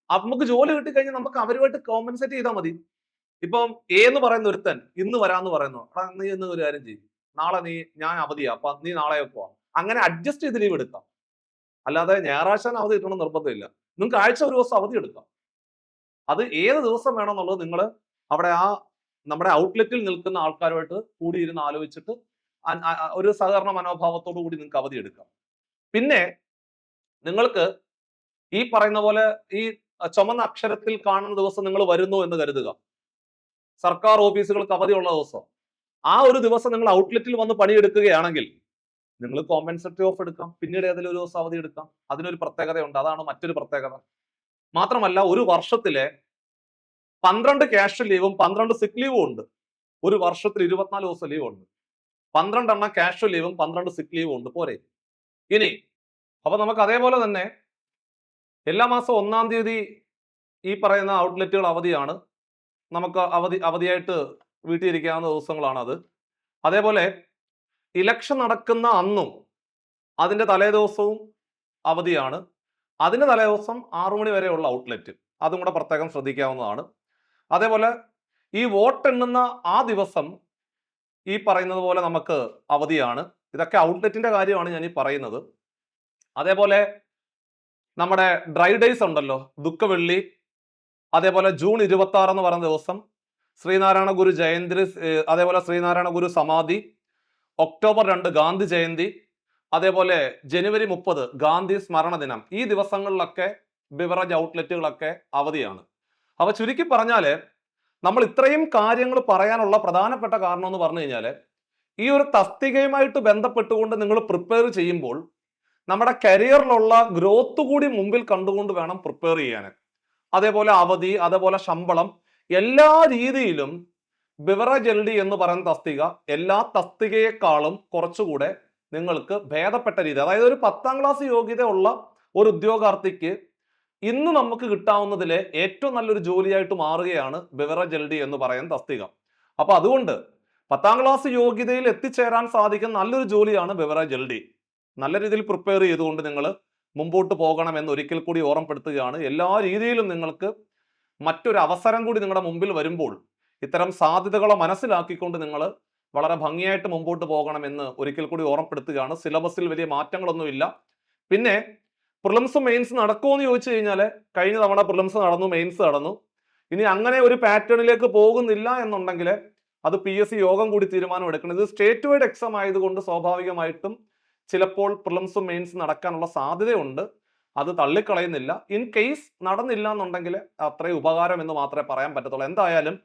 നമുക്ക് ജോലി കിട്ടിക്കഴിഞ്ഞാൽ നമുക്ക് അവരുമായിട്ട് കോമ്പൻസേറ്റ് ചെയ്താൽ മതി. ഇപ്പം എന്ന് പറയുന്ന ഒരുത്തൻ ഇന്ന് വരാന്ന് പറയുന്നു, നീ ഇന്ന് ഒരു കാര്യം ചെയ്യും, നാളെ ഞാൻ അവധിയാ, അപ്പൊ നീ നാളെ പോവാം, അങ്ങനെ അഡ്ജസ്റ്റ് ചെയ്ത് ലീവ് എടുക്കാം. അല്ലാതെ ഞായറാഴ്ച അവധി കിട്ടണം നിർബന്ധമില്ല. നിങ്ങൾക്ക് ആഴ്ച ഒരു ദിവസം അവധി എടുക്കാം. അത് ഏത് ദിവസം വേണമെന്നുള്ളത് നിങ്ങൾ അവിടെ നമ്മുടെ ഔട്ട്ലെറ്റിൽ നിൽക്കുന്ന ആൾക്കാരുമായിട്ട് കൂടിയിരുന്ന് ആലോചിച്ചിട്ട് ഒരു സഹകരണ മനോഭാവത്തോടു കൂടി നിങ്ങൾക്ക് അവധി എടുക്കാം. പിന്നെ നിങ്ങൾക്ക് ഈ പറയുന്ന പോലെ ഈ ചുമന്ന അക്ഷരത്തിൽ കാണുന്ന ദിവസം നിങ്ങൾ വരുന്നു എന്ന് കരുതുക, സർക്കാർ ഓഫീസുകൾക്ക് അവധിയുള്ള ദിവസം. ആ ഒരു ദിവസം നിങ്ങൾ ഔട്ട്ലെറ്റിൽ വന്ന് പണിയെടുക്കുകയാണെങ്കിൽ നിങ്ങൾ കോമ്പൻസേറ്ററി ഓഫ് എടുക്കാം, പിന്നീട് ഏതെങ്കിലും ഒരു ദിവസം അവധി എടുക്കാം. അതിനൊരു പ്രത്യേകതയുണ്ട്, അതാണ് മറ്റൊരു പ്രത്യേകത. മാത്രമല്ല ഒരു വർഷത്തിലെ 12 ക്യാഷ് ലീവും 12 സിക്ക് ലീവും ഉണ്ട്. ഒരു വർഷത്തിൽ 24 ദിവസം ലീവ് ഉണ്ട്. 12 എണ്ണം ക്യാഷ് ലീവും 12 സിക്ക് ലീവും ഉണ്ട്, പോരെ? ഇനി അപ്പൊ നമുക്ക് അതേപോലെ തന്നെ എല്ലാ മാസം 1-ാം തീയതി ഈ പറയുന്ന ഔട്ട്ലെറ്റുകൾ അവധിയാണ്. നമുക്ക് അവധിയായിട്ട് വീട്ടിൽ ഇരിക്കാവുന്ന ദിവസങ്ങളാണ് അത്. അതേപോലെ ഇലക്ഷൻ നടക്കുന്ന അന്നും അതിന്റെ തലേദിവസവും അവധിയാണ്. അതിന്റെ തലേദിവസം 6 മണി വരെയുള്ള ഔട്ട്ലെറ്റ്, അതും കൂടെ പ്രത്യേകം ശ്രദ്ധിക്കാവുന്നതാണ്. അതേപോലെ ഈ വോട്ട് എണ്ണുന്ന ആ ദിവസം ഈ പറയുന്നത് പോലെ നമുക്ക് അവധിയാണ്. ഇതൊക്കെ ഔട്ട്ലെറ്റിന്റെ കാര്യമാണ് ഞാൻ ഈ പറയുന്നത്. അതേപോലെ നമ്മുടെ ഡ്രൈ ഡേയ്സ് ഉണ്ടല്ലോ, ദുഃഖവെള്ളി, അതേപോലെ ജൂൺ 26 എന്ന് പറയുന്ന ദിവസം ശ്രീനാരായണ ഗുരു ജയന്തി, അതേപോലെ ശ്രീനാരായണ ഗുരു സമാധി, ഒക്ടോബർ 2 ഗാന്ധി ജയന്തി, അതേപോലെ ജനുവരി 30 ഗാന്ധി സ്മരണ ദിനം. ഈ ദിവസങ്ങളിലൊക്കെ ബിവറേജ് ഔട്ട്ലെറ്റുകളൊക്കെ അവധിയാണ്. അപ്പൊ ചുരുക്കി പറഞ്ഞാല് നമ്മൾ ഇത്രയും കാര്യങ്ങൾ പറയാനുള്ള പ്രധാനപ്പെട്ട കാരണം എന്ന് പറഞ്ഞു കഴിഞ്ഞാല്, ഈ ഒരു തസ്തികയുമായിട്ട് ബന്ധപ്പെട്ടുകൊണ്ട് നിങ്ങൾ പ്രിപ്പയർ ചെയ്യുമ്പോൾ നമ്മുടെ കരിയറിലുള്ള ഗ്രോത്ത് കൂടി മുമ്പിൽ കണ്ടുകൊണ്ട് വേണം പ്രിപ്പയർ ചെയ്യാൻ. അതേപോലെ അവധി, അതേപോലെ ശമ്പളം, എല്ലാ രീതിയിലും ബിവറേജ് LD എന്ന് പറയുന്ന തസ്തിക എല്ലാ തസ്തികയെക്കാളും കുറച്ചുകൂടെ നിങ്ങൾക്ക് ഭേദപ്പെട്ട രീതി, അതായത് ഒരു 10ാം ക്ലാസ് യോഗ്യത ഉള്ള ഒരു ഉദ്യോഗാർത്ഥിക്ക് ഇന്ന് നമുക്ക് കിട്ടാവുന്നതിലെ ഏറ്റവും നല്ലൊരു ജോലിയായിട്ട് മാറുകയാണ് ബിവറേജ് LD എന്ന് പറയുന്ന തസ്തിക. അപ്പൊ അതുകൊണ്ട് 10ാം ക്ലാസ് യോഗ്യതയിൽ എത്തിച്ചേരാൻ സാധിക്കുന്ന നല്ലൊരു ജോലിയാണ് ബിവറേജ് LD. നല്ല രീതിയിൽ പ്രിപ്പയർ ചെയ്തുകൊണ്ട് നിങ്ങൾ മുമ്പോട്ട് പോകണമെന്ന് ഒരിക്കൽ കൂടി ഓർമ്മപ്പെടുത്തുകയാണ്. എല്ലാ രീതിയിലും നിങ്ങൾക്ക് മറ്റൊരു അവസരം കൂടി നിങ്ങളുടെ മുമ്പിൽ വരുമ്പോൾ ഇത്തരം സാധ്യതകളെ മനസ്സിലാക്കിക്കൊണ്ട് നിങ്ങൾ വളരെ ഭംഗിയായിട്ട് മുമ്പോട്ട് പോകണമെന്ന് ഒരിക്കൽ കൂടി ഓർമ്മപ്പെടുത്തുകയാണ്. സിലബസിൽ വലിയ മാറ്റങ്ങളൊന്നുമില്ല. പിന്നെ പ്രിലിംസും മെയിൻസ് നടക്കുമോ എന്ന് ചോദിച്ചു കഴിഞ്ഞാൽ, കഴിഞ്ഞ തവണ പ്രിലിംസ് നടന്നു, മെയിൻസ് നടന്നു. ഇനി അങ്ങനെ ഒരു പാറ്റേണിലേക്ക് പോകുന്നില്ല എന്നുണ്ടെങ്കിൽ അത് PSC യോഗം കൂടി തീരുമാനം എടുക്കണം. ഇത് സ്റ്റേറ്റ് വൈഡ് എക്സാം ആയതുകൊണ്ട് സ്വാഭാവികമായിട്ടും ചിലപ്പോൾ പ്രിലിംസും മെയിൻസ് നടക്കാനുള്ള സാധ്യതയുണ്ട്. അത് തള്ളിക്കളയുന്നില്ല. ഇൻ കേസ് നടന്നില്ല എന്നുണ്ടെങ്കിൽ അത്രയും ഉപകാരം എന്ന് മാത്രമേ പറയാൻ പറ്റത്തുള്ളൂ. എന്തായാലും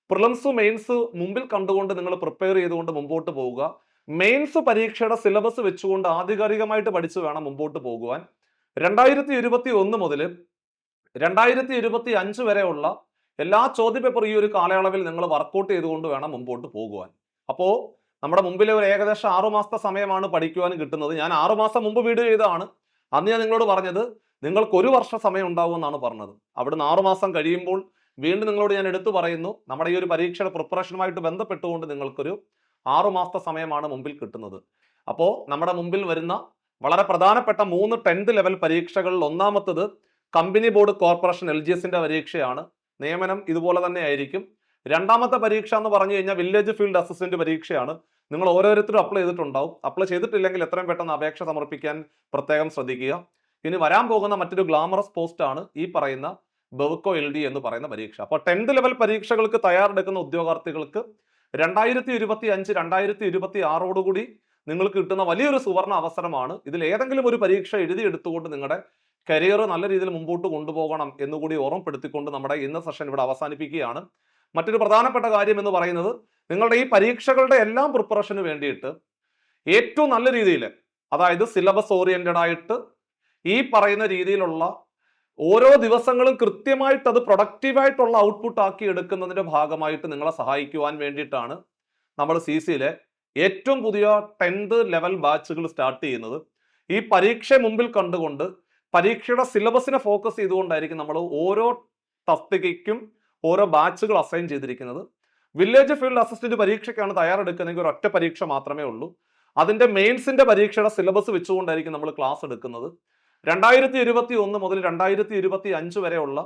പ്രിലിംസ് മെയിൻസ് മുമ്പിൽ കണ്ടുകൊണ്ട് നിങ്ങൾ പ്രിപ്പയർ ചെയ്തുകൊണ്ട് മുമ്പോട്ട് പോവുക. മെയിൻസ് പരീക്ഷയുടെ സിലബസ് വെച്ചുകൊണ്ട് ആധികാരികമായിട്ട് പഠിച്ചു വേണം മുമ്പോട്ട് പോകുവാൻ. 2021 മുതൽ 2025 വരെയുള്ള എല്ലാ ചോദ്യപേപ്പർ ഈ ഒരു കാലയളവിൽ നിങ്ങൾ വർക്കൗട്ട് ചെയ്തുകൊണ്ട് വേണം മുമ്പോട്ട് പോകുവാൻ. അപ്പോൾ നമ്മുടെ മുമ്പിലെ ഒരു ഏകദേശം 6 മാസത്തെ സമയമാണ് പഠിക്കുവാൻ കിട്ടുന്നത്. ഞാൻ 6 മാസം മുമ്പ് വീഡിയോ ചെയ്തതാണ്. അന്ന് ഞാൻ നിങ്ങളോട് പറഞ്ഞത് നിങ്ങൾക്ക് 1 വർഷ സമയം ഉണ്ടാവുമെന്നാണ് പറഞ്ഞത്. അവിടുന്ന് 6 മാസം കഴിയുമ്പോൾ വീണ്ടും നിങ്ങളോട് ഞാൻ എടുത്തു പറയുന്നു, നമ്മുടെ ഈ ഒരു പരീക്ഷയുടെ പ്രിപ്പറേഷനുമായിട്ട് ബന്ധപ്പെട്ടുകൊണ്ട് നിങ്ങൾക്കൊരു 6 മാസത്തെ സമയമാണ് മുമ്പിൽ കിട്ടുന്നത്. അപ്പോൾ നമ്മുടെ മുമ്പിൽ വരുന്ന വളരെ പ്രധാനപ്പെട്ട 3 10th ലെവൽ പരീക്ഷകളിൽ ഒന്നാമത്തത് കമ്പനി ബോർഡ് കോർപ്പറേഷൻ LGSന്റെ പരീക്ഷയാണ്. നിയമനം ഇതുപോലെ തന്നെ ആയിരിക്കും. രണ്ടാമത്തെ പരീക്ഷ എന്ന് പറഞ്ഞു കഴിഞ്ഞാൽ വില്ലേജ് ഫീൽഡ് അസിസ്റ്റന്റ് പരീക്ഷയാണ്. നിങ്ങൾ ഓരോരുത്തരും അപ്ലൈ ചെയ്തിട്ടുണ്ടാവും. അപ്ലൈ ചെയ്തിട്ടില്ലെങ്കിൽ എത്രയും പെട്ടെന്ന് അപേക്ഷ സമർപ്പിക്കാൻ പ്രത്യേകം ശ്രദ്ധിക്കുക. ഇനി വരാൻ പോകുന്ന മറ്റൊരു ഗ്ലാമറസ് പോസ്റ്റ് ആണ് ഈ പറയുന്ന ബെവ്കോ LD എന്ന് പറയുന്ന പരീക്ഷ. അപ്പോൾ 10th ലെവൽ പരീക്ഷകൾക്ക് തയ്യാറെടുക്കുന്ന ഉദ്യോഗാർത്ഥികൾക്ക് 2025 2026 നിങ്ങൾക്ക് കിട്ടുന്ന വലിയൊരു സുവർണ അവസരമാണ്. ഇതിൽ ഏതെങ്കിലും ഒരു പരീക്ഷ എഴുതിയെടുത്തുകൊണ്ട് നിങ്ങളുടെ കരിയർ നല്ല രീതിയിൽ മുമ്പോട്ട് കൊണ്ടുപോകണം എന്നുകൂടി ഓർമ്മപ്പെടുത്തിക്കൊണ്ട് നമ്മുടെ ഇന്നത്തെ സെഷൻ ഇവിടെ അവസാനിപ്പിക്കുകയാണ്. മറ്റൊരു പ്രധാനപ്പെട്ട കാര്യം എന്ന് പറയുന്നത്, നിങ്ങളുടെ ഈ പരീക്ഷകളുടെ എല്ലാം പ്രിപ്പറേഷന് വേണ്ടിയിട്ട് ഏറ്റവും നല്ല രീതിയിൽ, അതായത് സിലബസ് ഓറിയന്റഡ് ആയിട്ട് ഈ പറയുന്ന രീതിയിലുള്ള ഓരോ ദിവസങ്ങളും കൃത്യമായിട്ട് അത് പ്രൊഡക്റ്റീവായിട്ടുള്ള ഔട്ട്പുട്ട് ആക്കി എടുക്കുന്നതിന്റെ ഭാഗമായിട്ട് നിങ്ങളെ സഹായിക്കുവാൻ വേണ്ടിയിട്ടാണ് നമ്മൾ CCയിലെ ഏറ്റവും പുതിയ 10th ലെവൽ ബാച്ചുകൾ സ്റ്റാർട്ട് ചെയ്യുന്നത്. ഈ പരീക്ഷ മുമ്പിൽ കണ്ടുകൊണ്ട് പരീക്ഷയുടെ സിലബസിനെ ഫോക്കസ് ചെയ്തുകൊണ്ടായിരിക്കും നമ്മൾ ഓരോ തസ്തികയ്ക്കും ഓരോ ബാച്ചുകൾ അസൈൻ ചെയ്തിരിക്കുന്നത്. വില്ലേജ് ഫീൽഡ് അസിസ്റ്റന്റ് പരീക്ഷയ്ക്കാണ് തയ്യാറെടുക്കുന്നതെങ്കിൽ ഒരു ഒറ്റ പരീക്ഷ മാത്രമേ ഉള്ളൂ. അതിന്റെ മെയിൻസിന്റെ പരീക്ഷയുടെ സിലബസ് വെച്ചുകൊണ്ടായിരിക്കും നമ്മൾ ക്ലാസ് എടുക്കുന്നത്. 2021 മുതൽ 2025 വരെയുള്ള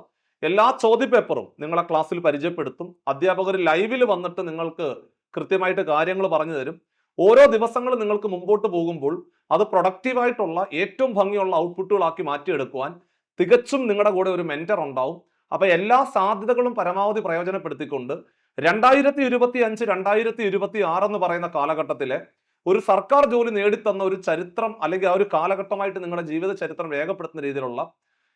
എല്ലാ ചോദ്യപേപ്പറും നിങ്ങളെ ക്ലാസ്സിൽ പരിചയപ്പെടുത്തും. അധ്യാപകർ ലൈവിൽ വന്നിട്ട് നിങ്ങൾക്ക് കൃത്യമായിട്ട് കാര്യങ്ങൾ പറഞ്ഞു തരും. ഓരോ ദിവസങ്ങളും നിങ്ങൾക്ക് മുമ്പോട്ട് പോകുമ്പോൾ അത് പ്രൊഡക്റ്റീവായിട്ടുള്ള ഏറ്റവും ഭംഗിയുള്ള ഔട്ട്പുട്ടുകളാക്കി മാറ്റിയെടുക്കുവാൻ തികച്ചും നിങ്ങളുടെ കൂടെ ഒരു മെന്റർ ഉണ്ടാവും. അപ്പൊ എല്ലാ സാധ്യതകളും പരമാവധി പ്രയോജനപ്പെടുത്തിക്കൊണ്ട് 2025 2026 എന്ന് പറയുന്ന കാലഘട്ടത്തിലെ ഒരു സർക്കാർ ജോലി നേടിത്തന്ന ഒരു ചരിത്രം, അല്ലെങ്കിൽ ആ ഒരു കാലഘട്ടമായിട്ട് നിങ്ങളുടെ ജീവിത ചരിത്രം രേഖപ്പെടുത്തുന്ന രീതിയിലുള്ള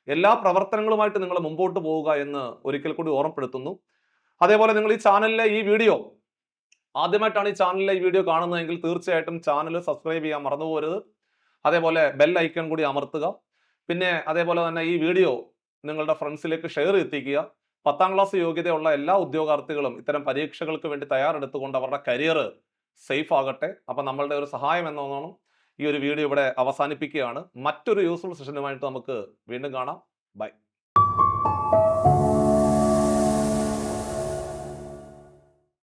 എല്ലാ പ്രവർത്തനങ്ങളുമായിട്ട് നിങ്ങൾ മുമ്പോട്ട് പോവുക എന്ന് ഒരിക്കൽ കൂടി ഓർമ്മപ്പെടുത്തുന്നു. അതേപോലെ നിങ്ങൾ ഈ ചാനലിലെ ഈ വീഡിയോ ആദ്യമായിട്ടാണ് ഈ ചാനലിലെ ഈ വീഡിയോ കാണുന്നതെങ്കിൽ തീർച്ചയായിട്ടും ചാനൽ സബ്സ്ക്രൈബ് ചെയ്യാൻ മറന്നുപോകരുത്. അതേപോലെ ബെൽ ഐക്കൺ കൂടി അമർത്തുക. പിന്നെ അതേപോലെ തന്നെ ഈ വീഡിയോ നിങ്ങളുടെ ഫ്രണ്ട്സിലേക്ക് ഷെയർ എത്തിക്കുക. 10ാം ക്ലാസ് യോഗ്യതയുള്ള എല്ലാ ഉദ്യോഗാർത്ഥികളും ഇത്തരം പരീക്ഷകൾക്ക് വേണ്ടി തയ്യാറെടുത്തുകൊണ്ട് അവരുടെ കരിയർ സേഫ് ആകട്ടെ. അപ്പൊ നമ്മളുടെ ഒരു സഹായം എന്നോണം ഈ ഒരു വീഡിയോ ഇവിടെ അവസാനിപ്പിക്കുകയാണ്. മറ്റൊരു യൂസ്ഫുൾ സെഷനുമായിട്ട് നമുക്ക് വീണ്ടും കാണാം. ബൈ.